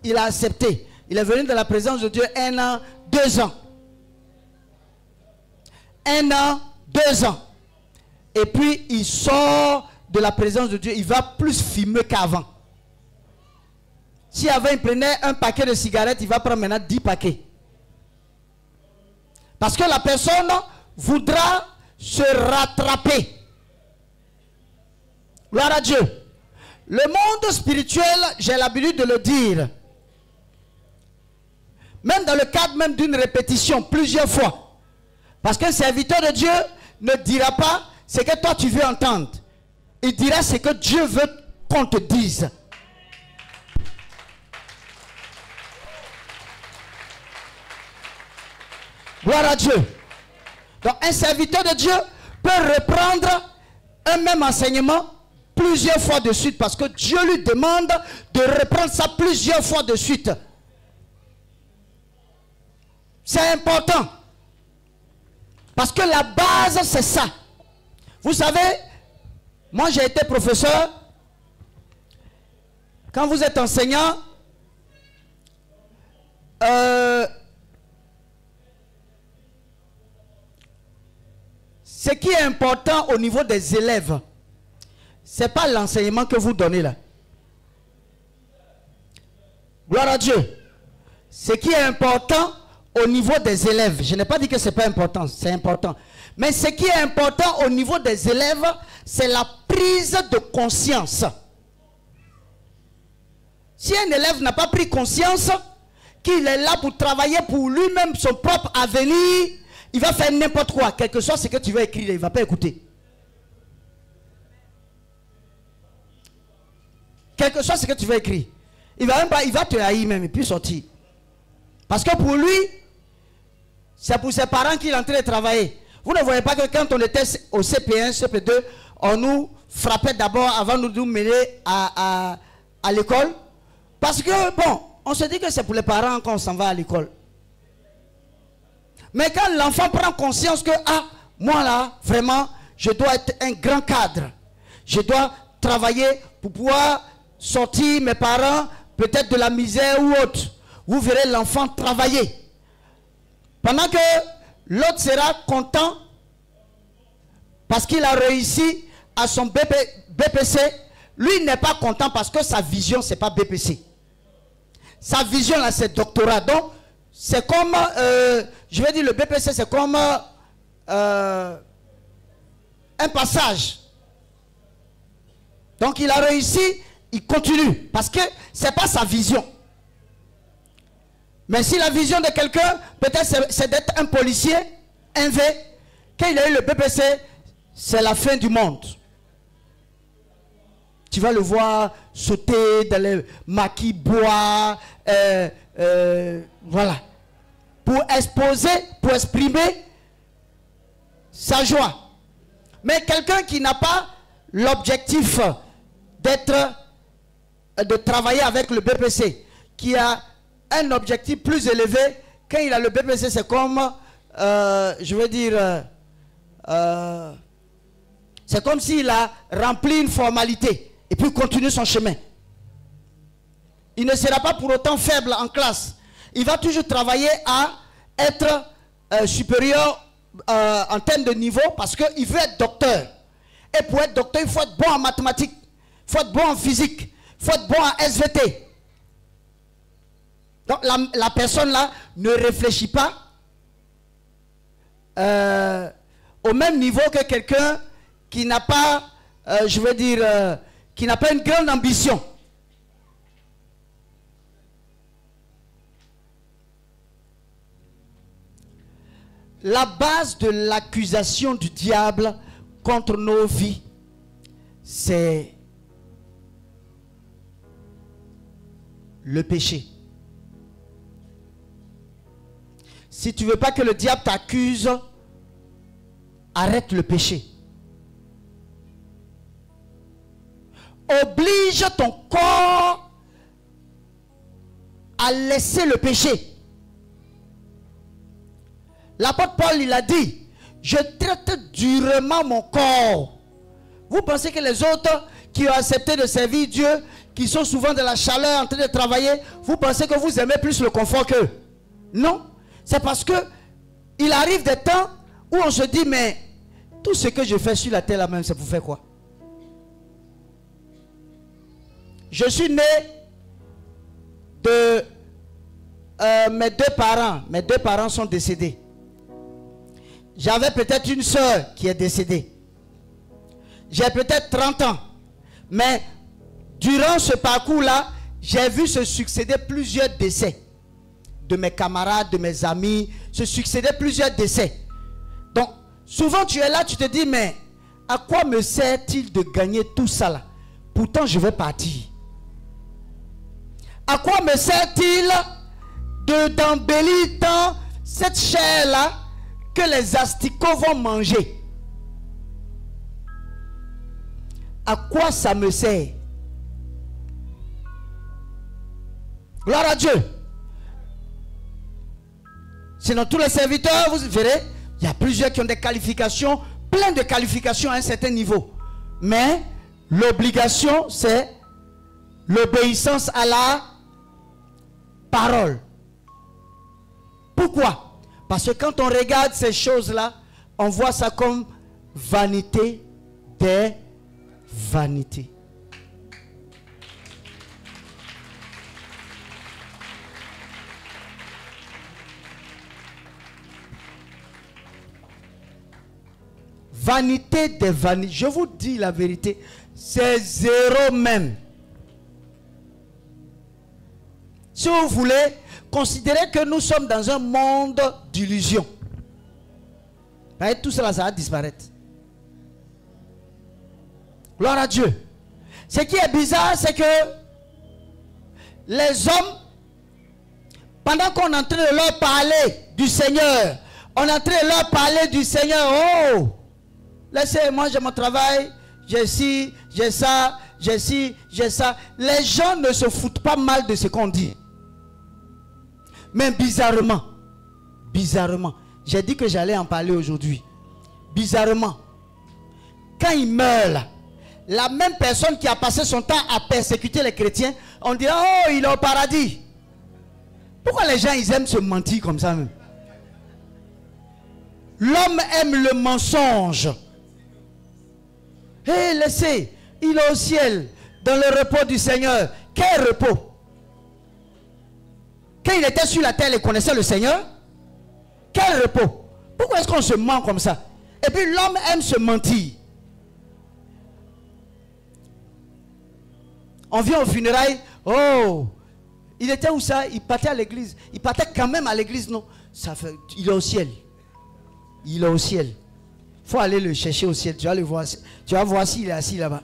Il a accepté. Il est venu dans la présence de Dieu 1 an, 2 ans. 1 an, 2 ans. Et puis il sort de la présence de Dieu. Il va plus fumer qu'avant. Si avant il prenait un paquet de cigarettes, il va prendre maintenant 10 paquets. Parce que la personne voudra se rattraper. Gloire à Dieu. Le monde spirituel, j'ai l'habitude de le dire, même dans le cadre même d'une répétition, plusieurs fois. Parce qu'un serviteur de Dieu ne dira pas ce que toi tu veux entendre. Il dira ce que Dieu veut qu'on te dise. Gloire à Dieu. Donc un serviteur de Dieu peut reprendre un même enseignement plusieurs fois de suite, parce que Dieu lui demande de reprendre ça plusieurs fois de suite. C'est important. Parce que la base, c'est ça. Vous savez, moi j'ai été professeur. Quand vous êtes enseignant, ce qui est important au niveau des élèves, ce n'est pas l'enseignement que vous donnez là. Gloire à Dieu. Ce qui est important au niveau des élèves, je n'ai pas dit que ce n'est pas important, c'est important. Mais ce qui est important au niveau des élèves, c'est la prise de conscience. Si un élève n'a pas pris conscience qu'il est là pour travailler pour lui-même son propre avenir, il va faire n'importe quoi, quel que soit ce que tu veux écrire, il ne va pas écouter. Quel que soit ce que tu veux écrire, il va te haïr même et puis sortir. Parce que pour lui, c'est pour ses parents qu'il est en train de travailler. Vous ne voyez pas que quand on était au CP1, CP2, on nous frappait d'abord avant de nous mener à l'école. Parce que, bon, on se dit que c'est pour les parents qu'on s'en va à l'école. Mais quand l'enfant prend conscience que, ah, moi là, vraiment, je dois être un grand cadre. Je dois travailler pour pouvoir sortir mes parents, peut-être de la misère ou autre. Vous verrez l'enfant travailler. Pendant que l'autre sera content parce qu'il a réussi à son BPC, lui n'est pas content parce que sa vision, ce n'est pas BPC. Sa vision, là, c'est doctorat. Donc, c'est comme, je vais dire, le BPC, c'est comme un passage. Donc, il a réussi, il continue. Parce que ce n'est pas sa vision. Mais si la vision de quelqu'un, peut-être c'est d'être un policier, un V, quand il a eu le BPC, c'est la fin du monde. Tu vas le voir sauter dans les maquis bois, voilà, pour exposer, pour exprimer sa joie. Mais quelqu'un qui n'a pas l'objectif de travailler avec le BPC, qui a un objectif plus élevé, quand il a le BPC, c'est comme, je veux dire, c'est comme s'il a rempli une formalité et puis continue son chemin. Il ne sera pas pour autant faible en classe. Il va toujours travailler à être supérieur en termes de niveau parce qu'il veut être docteur. Et pour être docteur, il faut être bon en mathématiques, il faut être bon en physique, il faut être bon en SVT. Donc la personne là ne réfléchit pas au même niveau que quelqu'un qui n'a pas, je veux dire, qui n'a pas une grande ambition. La base de l'accusation du diable contre nos vies, c'est le péché. Si tu ne veux pas que le diable t'accuse, arrête le péché. Oblige ton corps à laisser le péché. L'apôtre Paul, il a dit, je traite durement mon corps. Vous pensez que les autres qui ont accepté de servir Dieu, qui sont souvent de la chaleur en train de travailler, vous pensez que vous aimez plus le confort qu'eux? Non. C'est parce que il arrive des temps où on se dit, mais tout ce que je fais sur la terre là même, c'est pour faire quoi? Je suis né de mes deux parents. Mes deux parents sont décédés. J'avais peut-être une soeur qui est décédée. J'ai peut-être 30 ans. Mais durant ce parcours-là, j'ai vu se succéder plusieurs décès. De mes camarades, de mes amis, se succéder plusieurs décès. Donc, souvent tu es là, tu te dis, mais à quoi me sert-il de gagner tout ça là? Pourtant, je vais partir. À quoi me sert-il d'embellir tant cette chair-là que les asticots vont manger? À quoi ça me sert? Gloire à Dieu. Sinon, tous les serviteurs, vous verrez, il y a plusieurs qui ont des qualifications, plein de qualifications à un certain niveau. Mais l'obligation, c'est l'obéissance à la parole. Pourquoi? Parce que quand on regarde ces choses-là, on voit ça comme vanité des vanités. Vanité des vanités. Je vous dis la vérité, c'est zéro même. Si vous voulez, considérez que nous sommes dans un monde d'illusions. Tout cela, ça va disparaître. Gloire à Dieu. Ce qui est bizarre, c'est que les hommes, pendant qu'on est en train de leur parler du Seigneur, on est en train de leur parler du Seigneur. Oh, laissez-moi, j'ai mon travail, j'ai ci, j'ai ça, j'ai ci, j'ai ça. Les gens ne se foutent pas mal de ce qu'on dit. Mais bizarrement, j'ai dit que j'allais en parler aujourd'hui. Bizarrement, quand il meurt là, la même personne qui a passé son temps à persécuter les chrétiens, on dira, oh, il est au paradis. Pourquoi les gens, ils aiment se mentir comme ça même? L'homme aime le mensonge. Hé, laissez, il est au ciel, dans le repos du Seigneur. Quel repos? Quand il était sur la terre, il connaissait le Seigneur. Quel repos? Pourquoi est-ce qu'on se ment comme ça? Et puis l'homme aime se mentir. On vient aux funérailles. Oh, il était où ça? Il partait à l'église. Il partait quand même à l'église, non? Ça fait, il est au ciel. Il est au ciel. Il faut aller le chercher au ciel. Tu vas le voir. Tu vas voir s'il est assis là-bas.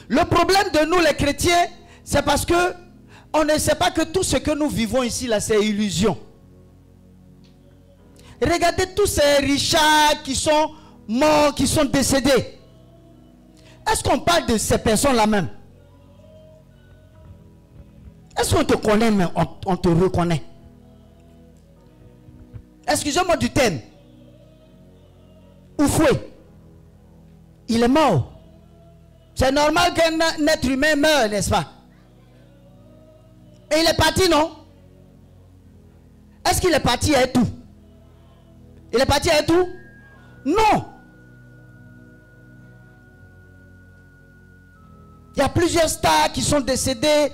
Le problème de nous les chrétiens, c'est parce que on ne sait pas que tout ce que nous vivons ici, là, c'est illusion. Regardez tous ces richards qui sont morts, qui sont décédés. Est-ce qu'on parle de ces personnes-là même? Est-ce qu'on te connaît même? On te reconnaît. Excusez-moi du thème. Oufoué. Il est mort. C'est normal qu'un être humain meure, n'est-ce pas? Et il est parti, non? Est-ce qu'il est parti à tout? Il est parti à tout? Non. Il y a plusieurs stars qui sont décédés.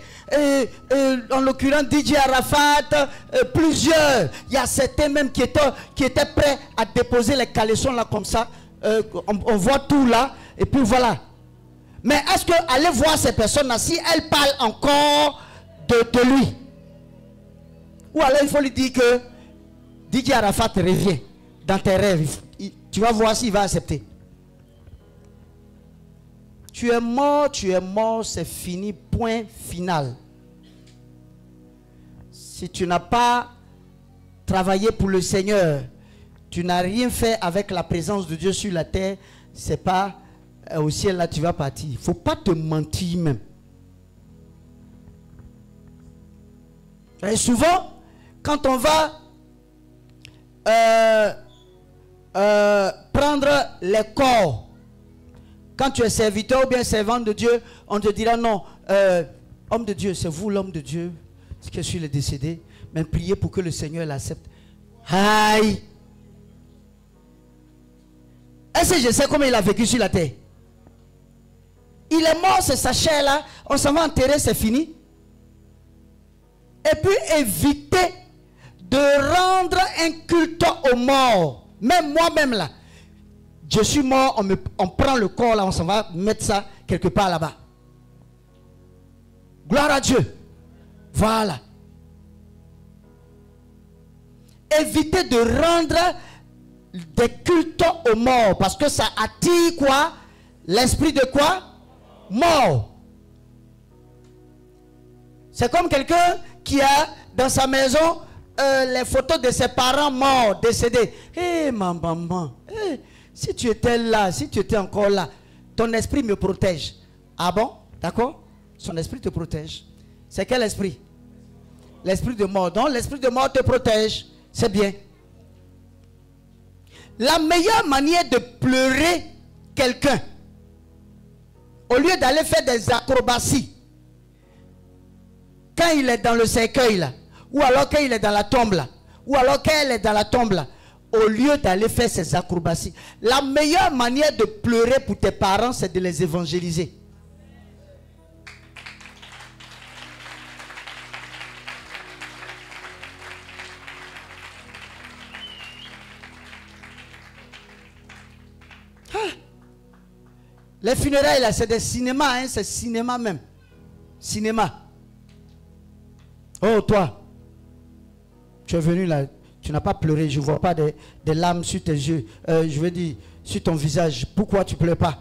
En l'occurrence DJ Arafat, plusieurs. Il y a certains même qui étaient prêts à déposer les caleçons là comme ça. On voit tout là. Et puis voilà. Mais est-ce que allez voir ces personnes-là, si elles parlent encore de lui? Ou alors il faut lui dire que DJ Arafat revient dans tes rêves. Tu vas voir s'il va accepter. Tu es mort, c'est fini, point final. Si tu n'as pas travaillé pour le Seigneur, tu n'as rien fait avec la présence de Dieu sur la terre, c'est pas au ciel là tu vas partir. Il ne faut pas te mentir même. Et souvent, quand on va prendre les corps, quand tu es serviteur ou bien servante de Dieu, on te dira non, homme de Dieu, c'est vous l'homme de Dieu, qui est sur le décédé, mais priez pour que le Seigneur l'accepte. Aïe! Est-ce que je sais comment il a vécu sur la terre? Il est mort, c'est sa chair là, on s'en va enterrer, c'est fini. Et puis éviter de rendre un culte aux morts. Même moi-même là, je suis mort, on prend le corps là, on s'en va mettre ça quelque part là-bas. Gloire à Dieu. Voilà. Évitez de rendre des cultes aux morts, parce que ça attire quoi? L'esprit de quoi? Mort. C'est comme quelqu'un qui a dans sa maison les photos de ses parents morts, décédés. Hé, maman, si tu étais là, si tu étais encore là, ton esprit me protège. Ah bon? D'accord? Son esprit te protège. C'est quel esprit? L'esprit de mort. Donc l'esprit de mort te protège. C'est bien. La meilleure manière de pleurer quelqu'un, au lieu d'aller faire des acrobaties, quand il est dans le cercueil là, ou alors quand il est dans la tombe là, ou alors quand elle est dans la tombe là, au lieu d'aller faire ces acrobaties, la meilleure manière de pleurer pour tes parents, c'est de les évangéliser. Les funérailles là, c'est des cinémas, hein, c'est cinéma même. Cinéma. Oh toi, tu es venu là, tu n'as pas pleuré, je ne vois pas des larmes sur tes yeux, je veux dire, sur ton visage. Pourquoi tu ne pleures pas?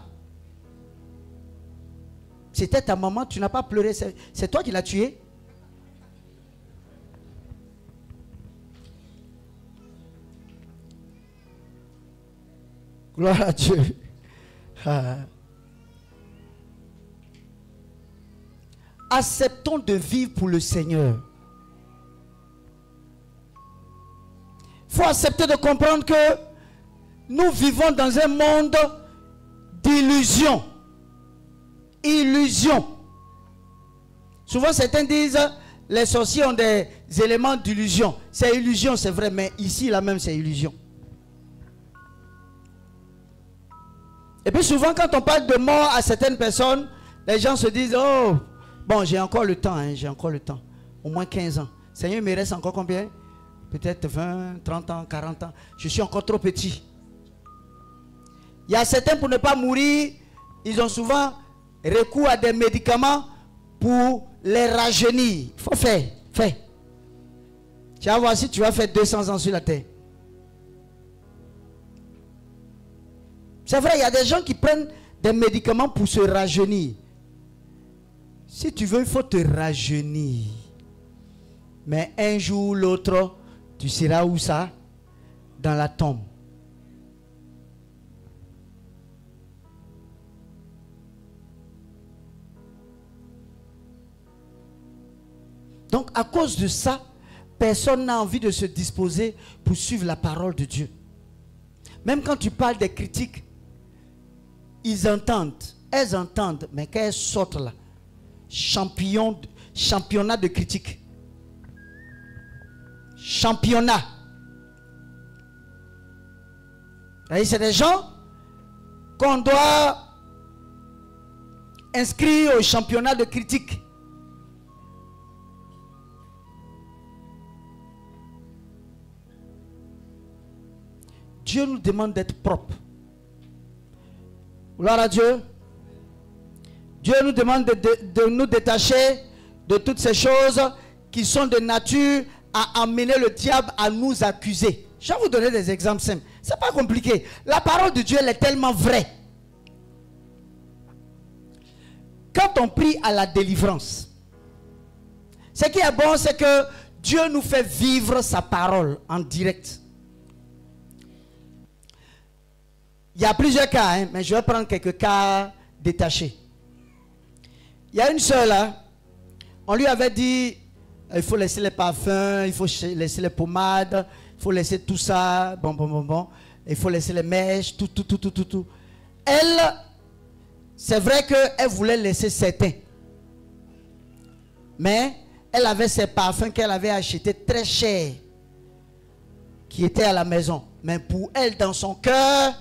C'était ta maman, tu n'as pas pleuré, c'est toi qui l'as tuée. Gloire à Dieu. Ah. Acceptons de vivre pour le Seigneur. Il faut accepter de comprendre que nous vivons dans un monde d'illusions. Illusions. Souvent certains disent les sorciers ont des éléments d'illusion. C'est illusion, c'est vrai, mais ici là même c'est illusion. Et puis souvent quand on parle de mort à certaines personnes, les gens se disent, oh, bon j'ai encore le temps, hein, j'ai encore le temps. Au moins 15 ans. Seigneur, il me reste encore combien? Peut-être 20, 30 ans, 40 ans. Je suis encore trop petit. Il y a certains, pour ne pas mourir, ils ont souvent recours à des médicaments pour les rajeunir. Il faut faire, fais. Tu vas voir si tu vas faire 200 ans sur la terre. C'est vrai, il y a des gens qui prennent des médicaments pour se rajeunir. Si tu veux, il faut te rajeunir. Mais un jour ou l'autre, tu seras où ça? Dans la tombe. Donc, à cause de ça, personne n'a envie de se disposer pour suivre la parole de Dieu. Même quand tu parles des critiques, ils entendent, elles entendent, mais quand elles sortent là, championnat de critiques. Championnat. C'est des gens qu'on doit inscrire au championnat de critiques. Dieu nous demande d'être propres. Gloire à Dieu. Dieu nous demande de nous détacher de toutes ces choses qui sont de nature à amener le diable à nous accuser. Je vais vous donner des exemples simples. Ce n'est pas compliqué. La parole de Dieu, elle est tellement vraie. Quand on prie à la délivrance, ce qui est bon, c'est que Dieu nous fait vivre sa parole en direct. Il y a plusieurs cas, hein, mais je vais prendre quelques cas détachés. Il y a une sœur là, on lui avait dit, il faut laisser les parfums, il faut laisser les pommades, il faut laisser tout ça, bon. Il faut laisser les mèches, tout. Elle, c'est vrai qu'elle voulait laisser certains. Mais elle avait ses parfums qu'elle avait achetés très chers, qui étaient à la maison. Mais pour elle, dans son cœur,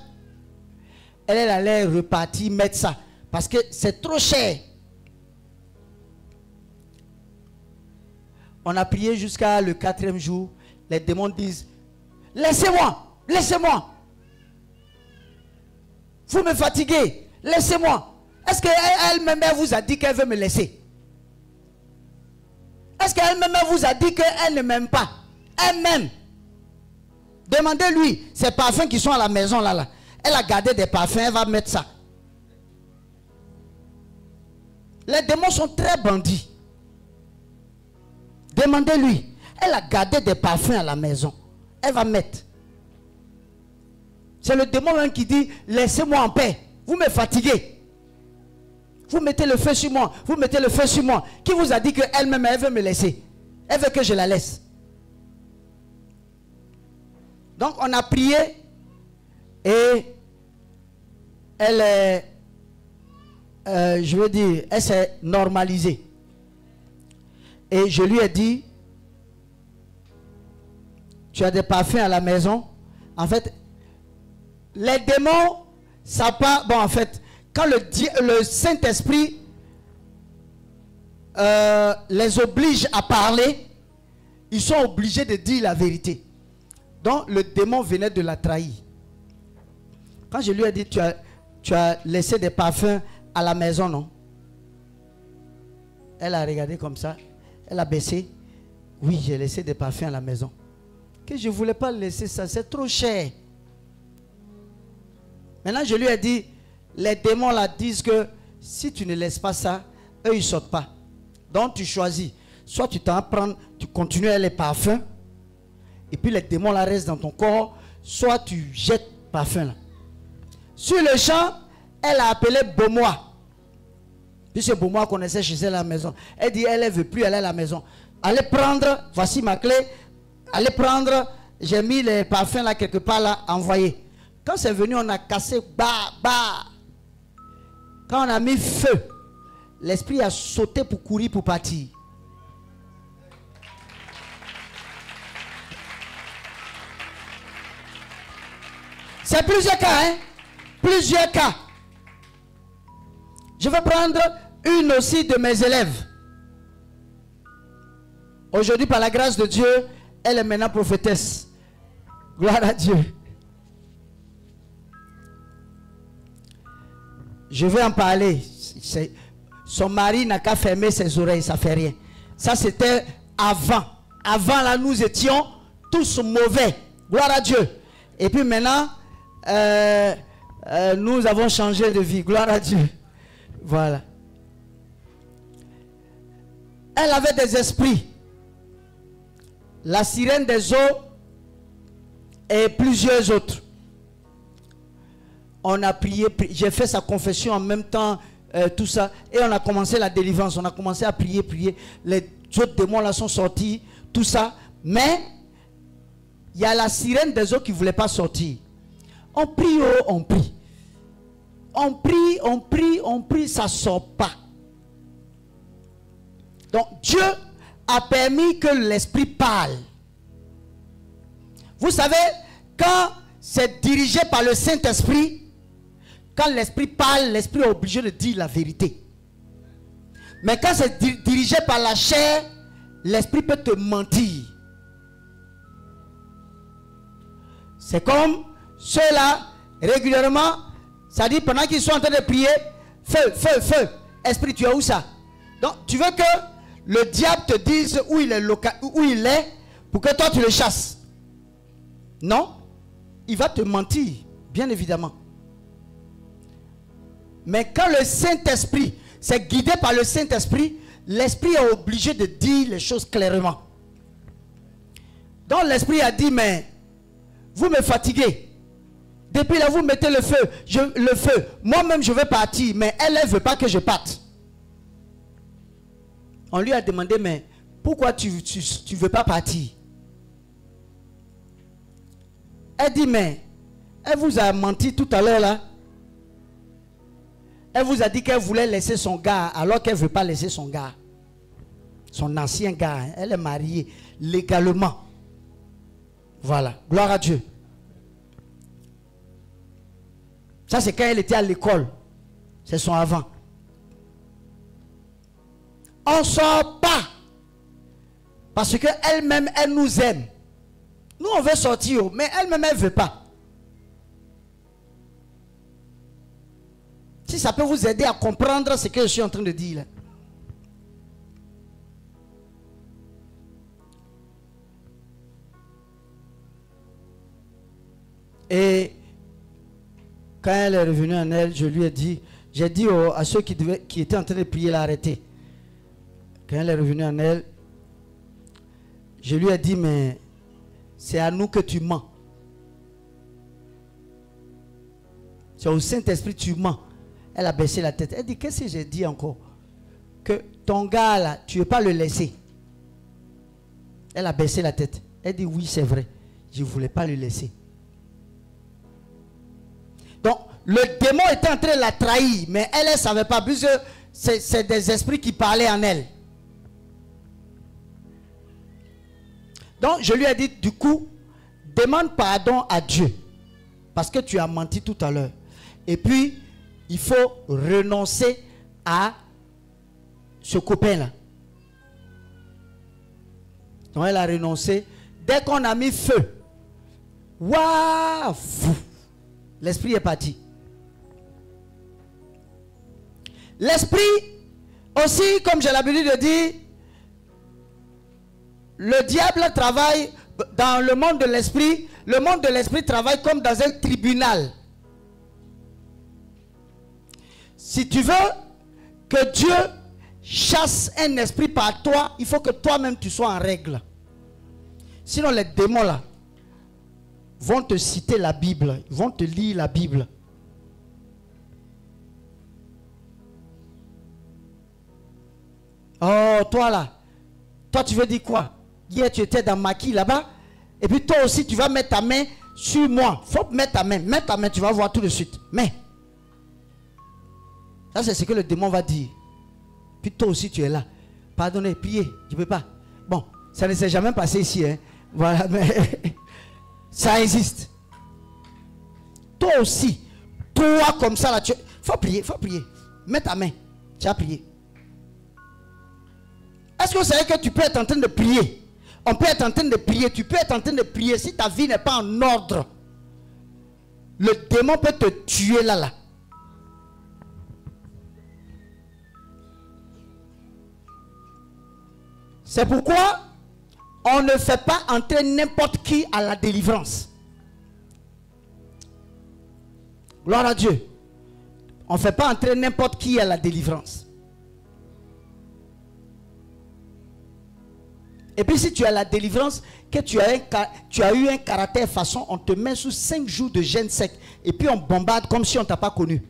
elle allait repartir mettre ça. Parce que c'est trop cher. On a prié jusqu'à le 4e jour. Les démons disent, laissez-moi, laissez-moi. Vous me fatiguez, laissez-moi. Est-ce qu'elle-même vous a dit qu'elle veut me laisser? Est-ce qu'elle-même vous a dit qu'elle ne m'aime pas? Elle-même. Demandez-lui, ces parfums qui sont à la maison là. Elle a gardé des parfums, elle va mettre ça. Les démons sont très bandits. Demandez-lui. Elle a gardé des parfums à la maison. Elle va mettre. C'est le démon même qui dit, laissez-moi en paix. Vous me fatiguez. Vous mettez le feu sur moi. Vous mettez le feu sur moi. Qui vous a dit qu'elle-même, elle veut me laisser? Elle veut que je la laisse. Donc on a prié. Et elle est, je veux dire, elle s'est normalisée. Et je lui ai dit, tu as des parfums à la maison. En fait, les démons, ça pas... Bon, en fait, quand le Saint-Esprit les oblige à parler, ils sont obligés de dire la vérité. Donc, le démon venait de la trahir. Quand je lui ai dit, tu as laissé des parfums à la maison, non? Elle a regardé comme ça. Elle a baissé. Oui, j'ai laissé des parfums à la maison. Que je ne voulais pas laisser ça, c'est trop cher. Maintenant, je lui ai dit, les démons là disent que si tu ne laisses pas ça, eux, ils ne sortent pas. Donc, tu choisis. Soit tu t'en prends, tu continues à les parfums, et puis les démons là restent dans ton corps, soit tu jettes le parfum là. Sur le champ, elle a appelé Beaumois. Puisque Beaumois connaissait chez elle à la maison. Elle dit, elle ne veut plus aller à la maison. Allez prendre, voici ma clé. Allez prendre, j'ai mis les parfums là quelque part là, envoyé. Quand c'est venu, on a cassé, bah. Quand on a mis feu, l'esprit a sauté pour courir, pour partir. C'est plusieurs cas, hein? Plusieurs cas. Je vais prendre une aussi de mes élèves. Aujourd'hui, par la grâce de Dieu, elle est maintenant prophétesse. Gloire à Dieu. Je vais en parler. Son mari n'a qu'à fermer ses oreilles, ça ne fait rien. Ça, c'était avant. Avant, là, nous étions tous mauvais. Gloire à Dieu. Et puis maintenant, nous avons changé de vie. Gloire à Dieu. Voilà. Elle avait des esprits. La sirène des eaux et plusieurs autres. On a prié, j'ai fait sa confession en même temps, tout ça. Et on a commencé la délivrance. On a commencé à prier, prier. Les autres démons là sont sortis, tout ça. Mais il y a la sirène des eaux qui ne voulait pas sortir. On prie, oh, on prie. On prie, on prie, on prie, ça ne sort pas. Donc Dieu a permis que l'esprit parle. Vous savez, quand c'est dirigé par le Saint-Esprit, quand l'esprit parle, l'esprit est obligé de dire la vérité. Mais quand c'est dirigé par la chair, l'esprit peut te mentir. C'est comme ceux-là, régulièrement, ça dit pendant qu'ils sont en train de prier, feu, feu, feu, esprit, tu es où ça? Donc tu veux que le diable te dise où il est pour que toi tu le chasses. Non, il va te mentir, bien évidemment. Mais quand le Saint-Esprit, c'est guidé par le Saint-Esprit, l'Esprit est obligé de dire les choses clairement. Donc l'Esprit a dit, mais vous me fatiguez. Depuis là, vous mettez le feu. Le feu. Moi-même, je veux partir, mais elle ne veut pas que je parte. On lui a demandé, mais pourquoi tu ne veux pas partir? Elle dit, mais elle vous a menti tout à l'heure là. Elle vous a dit qu'elle voulait laisser son gars alors qu'elle ne veut pas laisser son gars. Son ancien gars. Hein. Elle est mariée légalement. Voilà. Gloire à Dieu. Ça, c'est quand elle était à l'école. C'est son avant. On ne sort pas. Parce qu'elle-même, elle nous aime. Nous, on veut sortir, mais elle-même, elle ne veut pas. Si ça peut vous aider à comprendre ce que je suis en train de dire là. Et quand elle est revenue en elle, je lui ai dit, j'ai dit à ceux qui étaient en train de prier l'arrêter. Quand elle est revenue en elle, je lui ai dit, mais c'est à nous que tu mens. C'est au Saint-Esprit que tu mens. Elle a baissé la tête. Elle dit, qu'est-ce que j'ai dit encore? Que ton gars là, tu ne veux pas le laisser. Elle a baissé la tête. Elle dit, oui, c'est vrai. Je ne voulais pas le laisser. Donc, le démon était en train de la trahir, mais elle ne savait pas, puisque c'est des esprits qui parlaient en elle. Donc, je lui ai dit, du coup, demande pardon à Dieu, parce que tu as menti tout à l'heure. Et puis, il faut renoncer à ce copain-là. Donc, elle a renoncé. Dès qu'on a mis feu, waouh, l'esprit est parti. L'esprit, aussi, comme j'ai l'habitude de dire, le diable travaille dans le monde de l'esprit. Le monde de l'esprit travaille comme dans un tribunal. Si tu veux que Dieu chasse un esprit par toi, il faut que toi-même tu sois en règle. Sinon les démons là vont te citer la Bible, ils vont te lire la Bible. Oh, toi là, toi tu veux dire quoi? Hier tu étais dans Maquis là-bas, et puis toi aussi tu vas mettre ta main sur moi. Faut mettre ta main, tu vas voir tout de suite. Mais, ça c'est ce que le démon va dire. Puis toi aussi tu es là. Pardonnez, priez, je ne peux pas. Bon, ça ne s'est jamais passé ici, hein. Voilà, mais ça existe. Toi aussi, toi comme ça là, faut prier, faut prier. Mets ta main, tu as prié. Est-ce que vous savez que tu peux être en train de prier? On peut être en train de prier, tu peux être en train de prier. Si ta vie n'est pas en ordre, le démon peut te tuer là. C'est pourquoi on ne fait pas entrer n'importe qui à la délivrance. Gloire à Dieu. On ne fait pas entrer n'importe qui à la délivrance. Et puis si tu as la délivrance, que tu as eu un caractère façon, on te met sous 5 jours de jeûne sec. Et puis on bombarde comme si on ne t'a pas connu.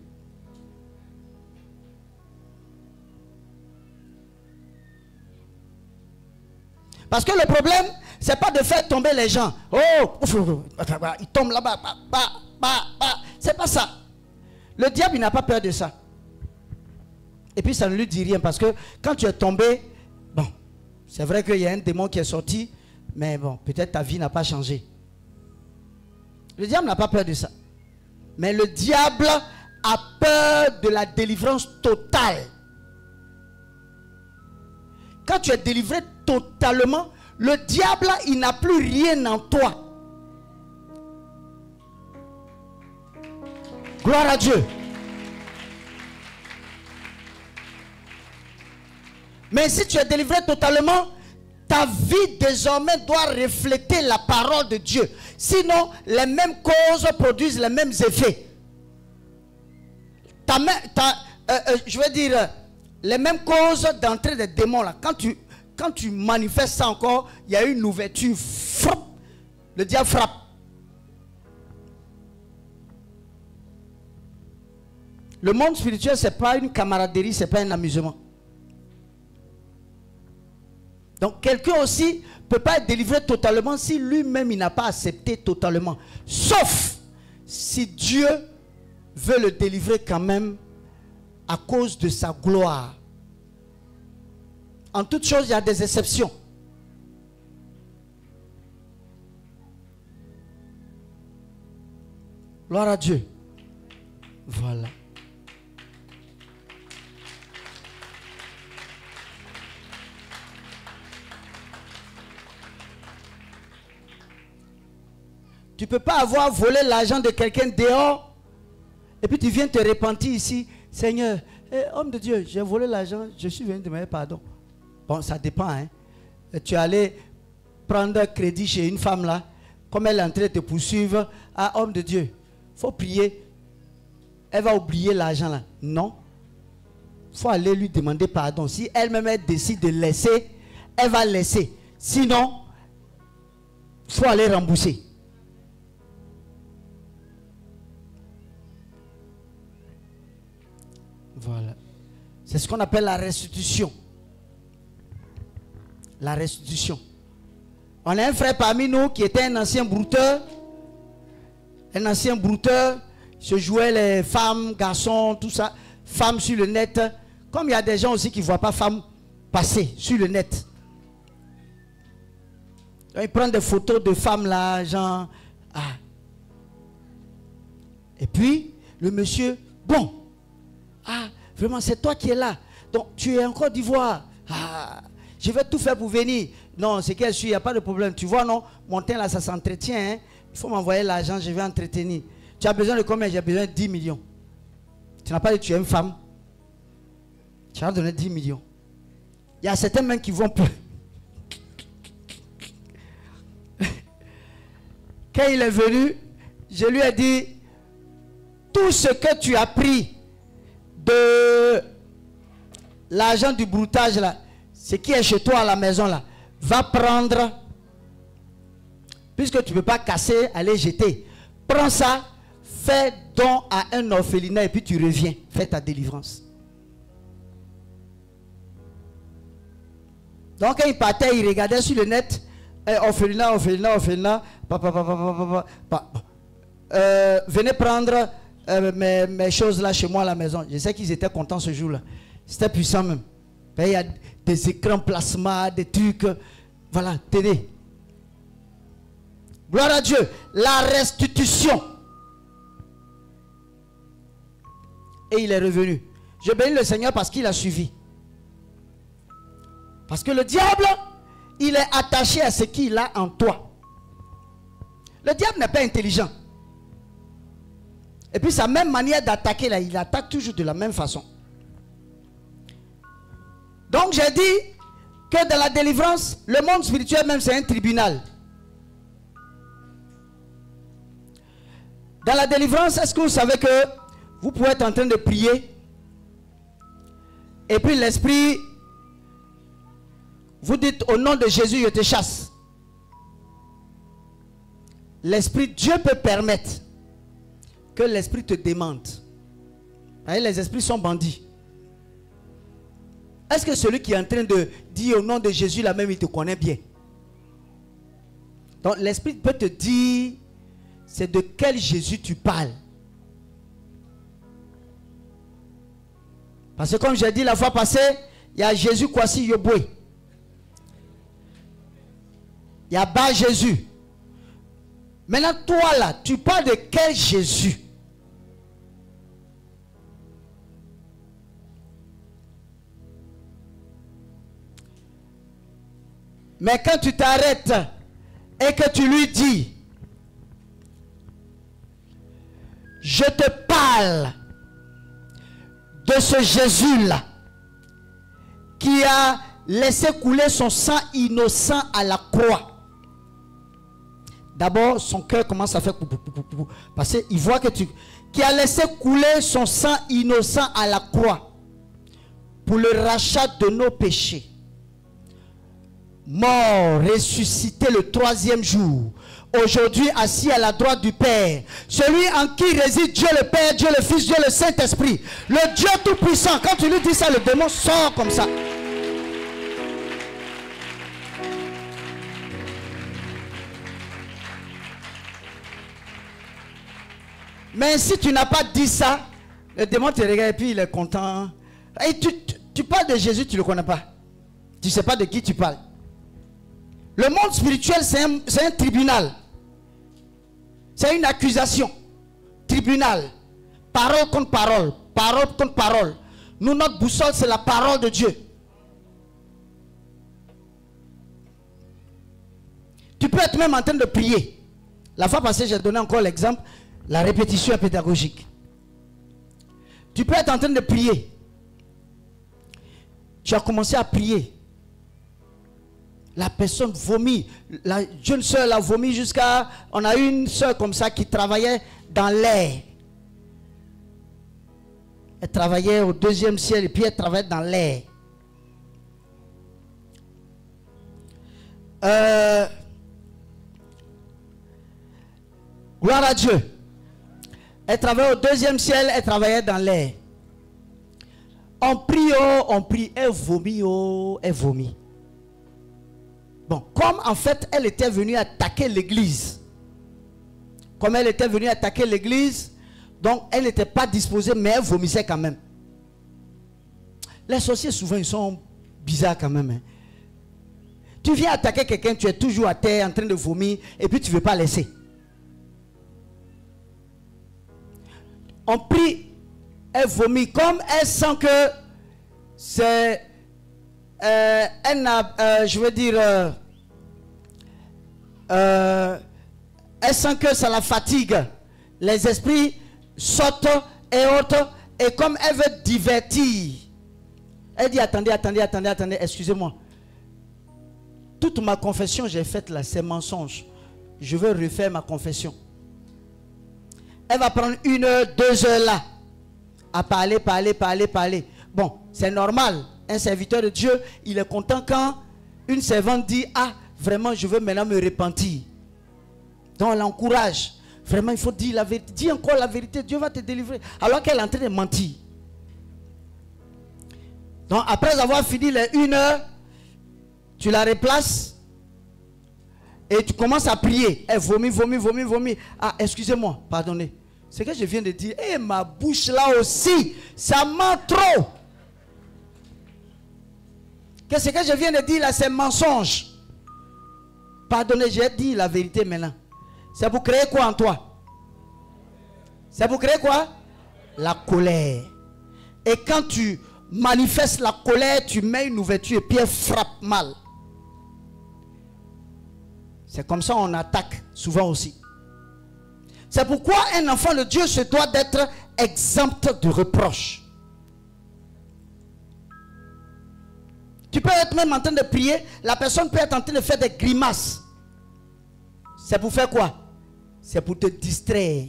Parce que le problème, c'est pas de faire tomber les gens. Oh, ils tombent là-bas. C'est pas ça. Le diable, il n'a pas peur de ça. Et puis ça ne lui dit rien parce que quand tu es tombé, bon, c'est vrai qu'il y a un démon qui est sorti, mais bon, peut-être ta vie n'a pas changé. Le diable n'a pas peur de ça. Mais le diable a peur de la délivrance totale. Quand tu es délivré totalement, le diable, il n'a plus rien en toi. Gloire à Dieu. Mais si tu es délivré totalement, ta vie désormais doit refléter la parole de Dieu. Sinon, les mêmes causes produisent les mêmes effets. Je veux dire, les mêmes causes d'entrée des démons là. Quand tu manifestes ça encore, il y a une ouverture. Frappe, le diable frappe. Le monde spirituel, ce n'est pas une camaraderie, ce n'est pas un amusement. Donc quelqu'un aussi ne peut pas être délivré totalement si lui-même il n'a pas accepté totalement. Sauf si Dieu veut le délivrer quand même à cause de sa gloire. En toute chose, il y a des exceptions. Gloire à Dieu. Voilà. Tu ne peux pas avoir volé l'argent de quelqu'un dehors et puis tu viens te repentir ici. Seigneur, homme de Dieu, j'ai volé l'argent, je suis venu demander pardon. Bon, ça dépend. Hein. Tu es allé prendre crédit chez une femme là, comme elle est en train de te poursuivre. Ah, homme de Dieu, il faut prier. Elle va oublier l'argent là. Non. Il faut aller lui demander pardon. Si elle-même elle décide de laisser, elle va laisser. Sinon, il faut aller rembourser. Voilà. C'est ce qu'on appelle la restitution. La restitution. On a un frère parmi nous qui était un ancien brouteur. Un ancien brouteur. Il se jouait les femmes, garçons, tout ça. Femmes sur le net. Comme il y a des gens aussi qui ne voient pas femmes passer sur le net. Donc, ils prennent des photos de femmes là, genre. Ah. Et puis, le monsieur, bon. Ah, vraiment, c'est toi qui es là. Donc, tu es en Côte d'Ivoire. Ah, je vais tout faire pour venir. Non, c'est qu'elle suit, il n'y a pas de problème. Tu vois, non, mon teint là, ça s'entretient. Hein? Il faut m'envoyer l'argent, je vais entretenir. Tu as besoin de combien? J'ai besoin de 10 millions. Tu n'as pas dit que tu es une femme. Tu vas donner 10 millions. Il y a certains même qui vont pleurer. Quand il est venu, je lui ai dit, tout ce que tu as pris de l'argent du broutage là, ce qui est chez toi à la maison là, va prendre, puisque tu ne peux pas casser, aller jeter. Prends ça, fais don à un orphelinat et puis tu reviens, fais ta délivrance. Donc quand il partait, il regardait sur le net, orphelinat, venez prendre mes choses là chez moi à la maison. Je sais qu'ils étaient contents ce jour-là. C'était puissant même. Il y a des écrans plasma, des trucs. Voilà, tenez. Gloire à Dieu. La restitution. Et il est revenu. Je bénis le Seigneur parce qu'il a suivi. Parce que le diable, il est attaché à ce qu'il a en toi. Le diable n'est pas intelligent. Et puis sa même manière d'attaquer là, il attaque toujours de la même façon. Donc j'ai dit que dans la délivrance, le monde spirituel même c'est un tribunal. Dans la délivrance, est-ce que vous savez que vous pouvez être en train de prier et puis l'esprit Vous dites au nom de Jésus, je te chasse. L'esprit, Dieu peut permettre que l'esprit te demande. Les esprits sont bandits. Est-ce que celui qui est en train de dire au nom de Jésus là même, il te connaît bien? Donc l'esprit peut te dire, c'est de quel Jésus tu parles. Parce que comme j'ai dit la fois passée, il y a Jésus Kwasi Yoboué. Il y a bas Jésus. Maintenant toi là, tu parles de quel Jésus? Mais quand tu t'arrêtes et que tu lui dis, je te parle de ce Jésus-là qui a laissé couler son sang innocent à la croix. D'abord, son cœur commence à faire parce qu'il voit que qui a laissé couler son sang innocent à la croix pour le rachat de nos péchés. Mort, ressuscité le 3e jour, aujourd'hui assis à la droite du Père, celui en qui réside Dieu le Père, Dieu le Fils, Dieu le Saint-Esprit, le Dieu tout-puissant. Quand tu lui dis ça, le démon sort comme ça. Mais si tu n'as pas dit ça, le démon te regarde et puis il est content. Et tu parles de Jésus, tu ne le connais pas. Tu ne sais pas de qui tu parles. Le monde spirituel, c'est un tribunal. C'est une accusation. Tribunal. Parole contre parole. Parole contre parole. Nous, notre boussole, c'est la parole de Dieu. Tu peux être même en train de prier. La fois passée, j'ai donné encore l'exemple. La répétition est pédagogique. Tu peux être en train de prier. Tu as commencé à prier. La personne vomit. La jeune soeur a vomi jusqu'à... On a eu une soeur comme ça qui travaillait dans l'air. Elle travaillait au 2e ciel et puis elle travaillait dans l'air. Gloire à Dieu. Elle travaillait au 2e ciel, elle travaillait dans l'air. On prie, oh, on prie. Elle vomit, oh, elle vomit. Bon, comme en fait, elle était venue attaquer l'église. Comme elle était venue attaquer l'église, donc elle n'était pas disposée, mais elle vomissait quand même. Les sorciers, souvent, ils sont bizarres quand même. Hein. Tu viens attaquer quelqu'un, tu es toujours à terre, en train de vomir, et puis tu ne veux pas laisser. On prie, elle vomit, comme elle sent que c'est... elle n'a, je veux dire... elle sent que ça la fatigue. Les esprits sautent et autres. Et comme elle veut divertir, elle dit attendez, excusez-moi. Toute ma confession j'ai faite là, c'est mensonge. Je veux refaire ma confession. Elle va prendre 1 heure, 2 heures là, à parler. Bon, c'est normal. Un serviteur de Dieu, il est content quand une servante dit ah, vraiment, je veux maintenant me repentir. Donc, on l'encourage. Vraiment, il faut dire la vérité. Dis encore la vérité, Dieu va te délivrer. Alors qu'elle est en train de mentir. Donc, après avoir fini les 1 heure, tu la replaces et tu commences à prier. Elle vomit. Ah, excusez-moi, pardonnez. Ce que je viens de dire, et ma bouche là aussi, ça ment trop. Que ce que je viens de dire là, c'est mensonge. Pardonnez, j'ai dit la vérité maintenant. C'est pour créer quoi en toi? C'est pour créer quoi? La colère. Et quand tu manifestes la colère, tu mets une ouverture et puis elle frappe mal. C'est comme ça on attaque souvent aussi. C'est pourquoi un enfant de Dieu se doit d'être exempt de reproches. Tu peux être même en train de prier, la personne peut être en train de faire des grimaces. C'est pour faire quoi? C'est pour te distraire.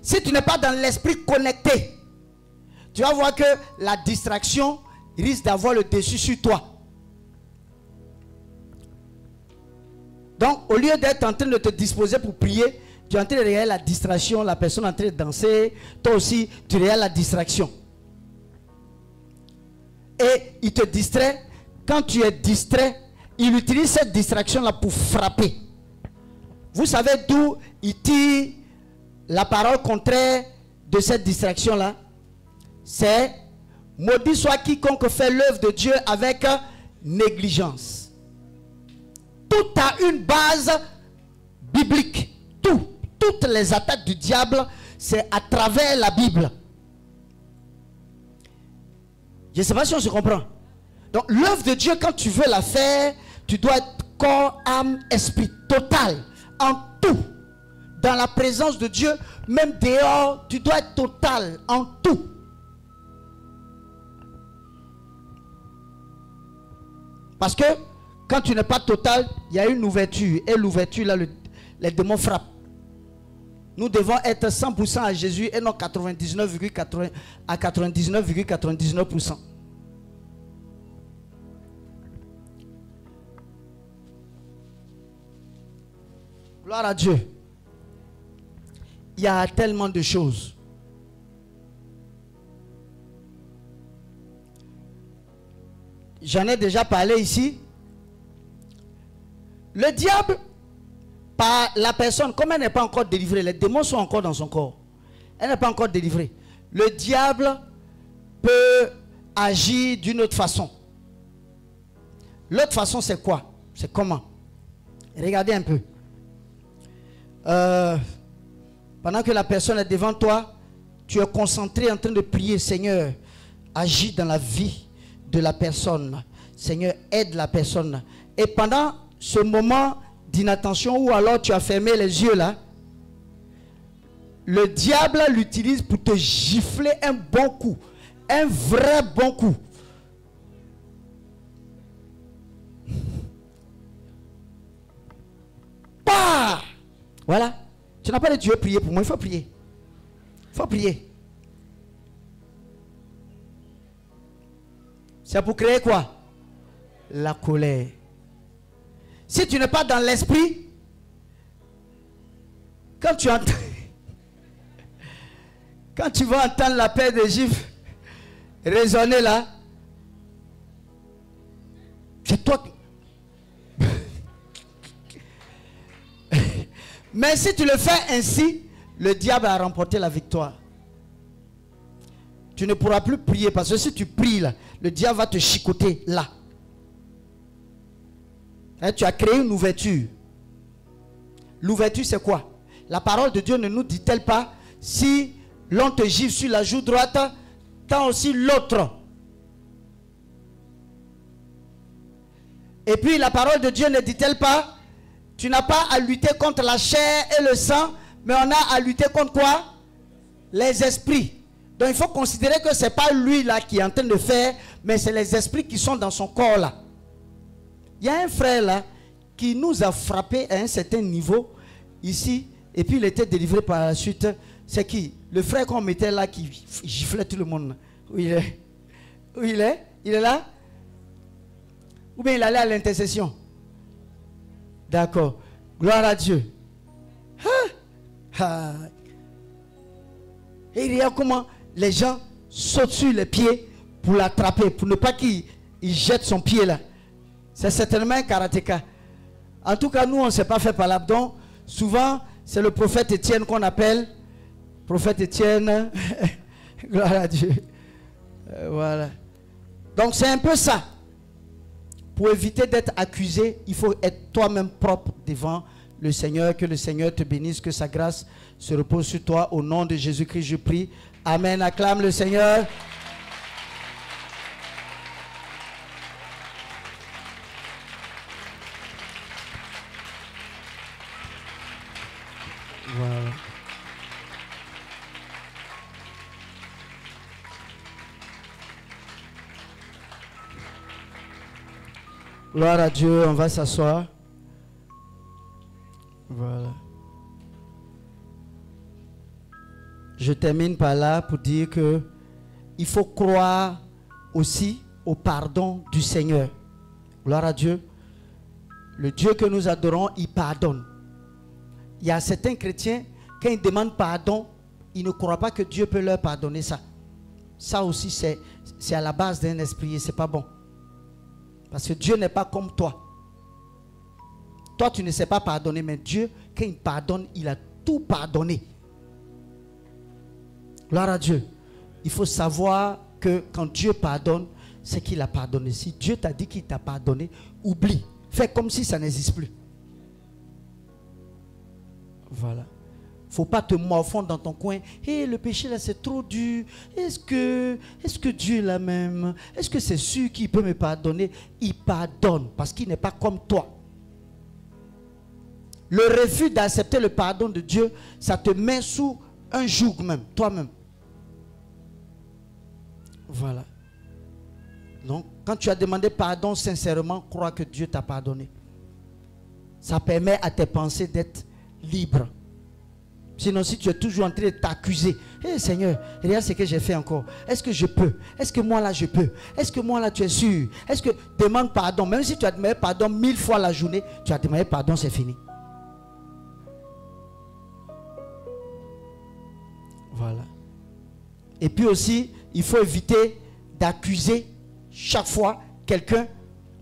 Si tu n'es pas dans l'esprit connecté, tu vas voir que la distraction risque d'avoir le dessus sur toi. Donc, au lieu d'être en train de te disposer pour prier, tu es en train de regarder la distraction, la personne est en train de danser, toi aussi, tu regardes la distraction. Et il te distrait. Quand tu es distrait, il utilise cette distraction-là pour frapper. Vous savez d'où il tire la parole contraire de cette distraction-là? C'est « Maudit soit quiconque fait l'œuvre de Dieu avec négligence ». Tout a une base biblique. Toutes les attaques du diable, c'est à travers la Bible. Je ne sais pas si on se comprend. Donc l'œuvre de Dieu, quand tu veux la faire, tu dois être corps, âme, esprit, total, en tout. Dans la présence de Dieu, même dehors, tu dois être total, en tout. Parce que quand tu n'es pas total, il y a une ouverture. Et l'ouverture, là, les démons frappent. Nous devons être 100% à Jésus et non 99,99%. À 99,99%. Gloire à Dieu. Il y a tellement de choses. J'en ai déjà parlé ici. Le diable, par la personne, comme elle n'est pas encore délivrée, les démons sont encore dans son corps. Elle n'est pas encore délivrée. Le diable peut agir d'une autre façon. L'autre façon, c'est quoi? C'est comment? Regardez un peu. Pendant que la personne est devant toi, tu es concentré en train de prier. Seigneur, agis dans la vie de la personne. Seigneur, aide la personne. Et pendant ce moment d'inattention où alors tu as fermé les yeux là, le diable l'utilise pour te gifler un bon coup. Un vrai bon coup. Bah! Voilà. Tu n'as pas de Dieu prier pour moi, il faut prier. Il faut prier. C'est pour créer quoi? La colère. Si tu n'es pas dans l'esprit, quand tu entends, quand tu vas entendre la paix des Juifs résonner là, c'est toi. Mais si tu le fais ainsi, le diable a remporté la victoire. Tu ne pourras plus prier parce que si tu pries là, le diable va te chicoter là. Et tu as créé une ouverture. L'ouverture c'est quoi? La parole de Dieu ne nous dit-elle pas, si l'on te gifle sur la joue droite, tends aussi l'autre. Et puis la parole de Dieu ne dit-elle pas, tu n'as pas à lutter contre la chair et le sang, mais on a à lutter contre quoi? Les esprits. Donc il faut considérer que ce n'est pas lui là qui est en train de faire, mais c'est les esprits qui sont dans son corps là. Il y a un frère là qui nous a frappé à un certain niveau ici, et puis il était délivré par la suite. C'est qui? Le frère qu'on mettait là qui giflait tout le monde. Où il est? Où il est? Il est là? Ou bien il allait à l'intercession? D'accord. Gloire à Dieu. Et il y a comment les gens sautent sur les pieds pour l'attraper, pour ne pas qu'il jette son pied là. C'est certainement un karatéka. En tout cas, nous, on ne s'est pas fait par l'abdon. Souvent, c'est le prophète Étienne qu'on appelle. Prophète Étienne. Gloire à Dieu. Voilà. Donc, c'est un peu ça. Pour éviter d'être accusé, il faut être toi-même propre devant le Seigneur. Que le Seigneur te bénisse, que sa grâce se repose sur toi. Au nom de Jésus-Christ, je prie. Amen. Acclame le Seigneur. Voilà. Gloire à Dieu, on va s'asseoir. Voilà. Je termine par là pour dire que il faut croire aussi au pardon du Seigneur. Gloire à Dieu. Le Dieu que nous adorons, il pardonne. Il y a certains chrétiens, quand ils demandent pardon, ils ne croient pas que Dieu peut leur pardonner ça. Ça aussi, c'est à la base d'un esprit et ce n'est pas bon. Parce que Dieu n'est pas comme toi. Toi, tu ne sais pas pardonner, mais Dieu, quand il pardonne, il a tout pardonné. Gloire à Dieu. Il faut savoir que quand Dieu pardonne, c'est qu'il a pardonné. Si Dieu t'a dit qu'il t'a pardonné, oublie. Fais comme si ça n'existe plus. Voilà. Il ne faut pas te morfondre dans ton coin. Hey, le péché là c'est trop dur. Est-ce que Dieu est là même? Est-ce que c'est sûr qu'il peut me pardonner? Il pardonne parce qu'il n'est pas comme toi. Le refus d'accepter le pardon de Dieu, ça te met sous un joug même, toi-même. Voilà. Donc, quand tu as demandé pardon sincèrement, crois que Dieu t'a pardonné. Ça permet à tes pensées d'être libres. Sinon, si tu es toujours en train de t'accuser, hey, Seigneur, regarde ce que j'ai fait encore. Est-ce que je peux? Est-ce que moi là je peux? Est-ce que moi là tu es sûr? Est-ce que demande pardon? Même si tu as demandé pardon 1000 fois la journée, tu as demandé pardon, c'est fini. Voilà. Et puis aussi, il faut éviter d'accuser chaque fois quelqu'un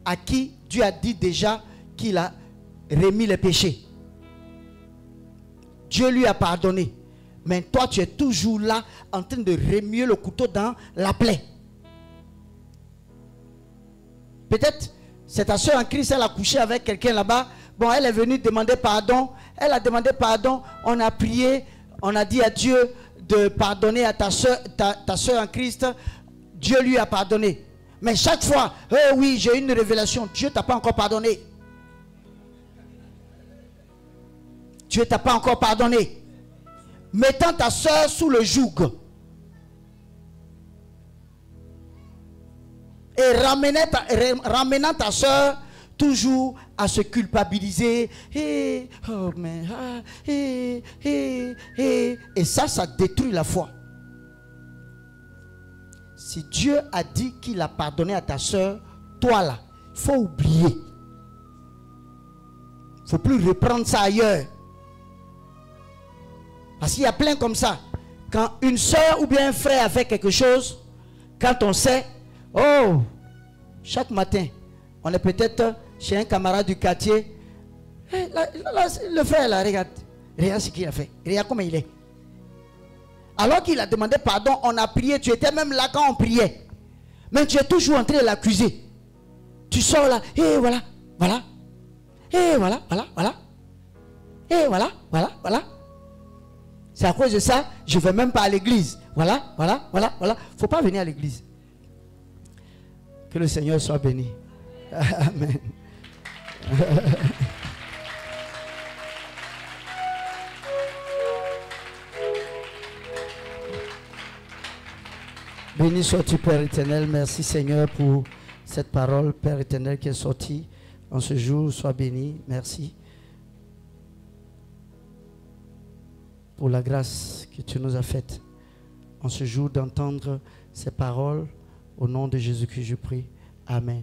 à qui Dieu a dit déjà qu'il a remis les péchés. Dieu lui a pardonné. Mais toi, tu es toujours là en train de remuer le couteau dans la plaie. Peut-être, c'est ta soeur en Christ, elle a couché avec quelqu'un là-bas. Bon, elle est venue demander pardon. Elle a demandé pardon. On a prié. On a dit à Dieu de pardonner à ta soeur en Christ. Dieu lui a pardonné. Mais chaque fois, oh oui, j'ai une révélation. Dieu ne t'a pas encore pardonné. Dieu ne t'a pas encore pardonné. Mettant ta soeur sous le joug. Et ramenant ta soeur toujours à se culpabiliser. Et ça détruit la foi. Si Dieu a dit qu'il a pardonné à ta soeur, toi là, il faut oublier. Il ne faut plus reprendre ça ailleurs. Parce qu'il y a plein comme ça. Quand une soeur ou bien un frère a fait quelque chose, quand on sait, oh, chaque matin, on est peut-être chez un camarade du quartier. Le frère là, regarde ce qu'il a fait. Regarde comment il est. Alors qu'il a demandé pardon, on a prié. Tu étais même là quand on priait. Mais tu es toujours en train de l'accuser. Tu sors là, et voilà, voilà. Et voilà, voilà, voilà. Et voilà, voilà, voilà. C'est à cause de ça, je ne vais même pas à l'église. Voilà, voilà, voilà, voilà. Il ne faut pas venir à l'église. Que le Seigneur soit béni. Amen. Béni sois-tu, Père éternel. Merci, Seigneur, pour cette parole, Père éternel, qui est sortie en ce jour. Sois béni. Merci pour la grâce que tu nous as faite en ce jour d'entendre ces paroles. Au nom de Jésus-Christ, je prie. Amen.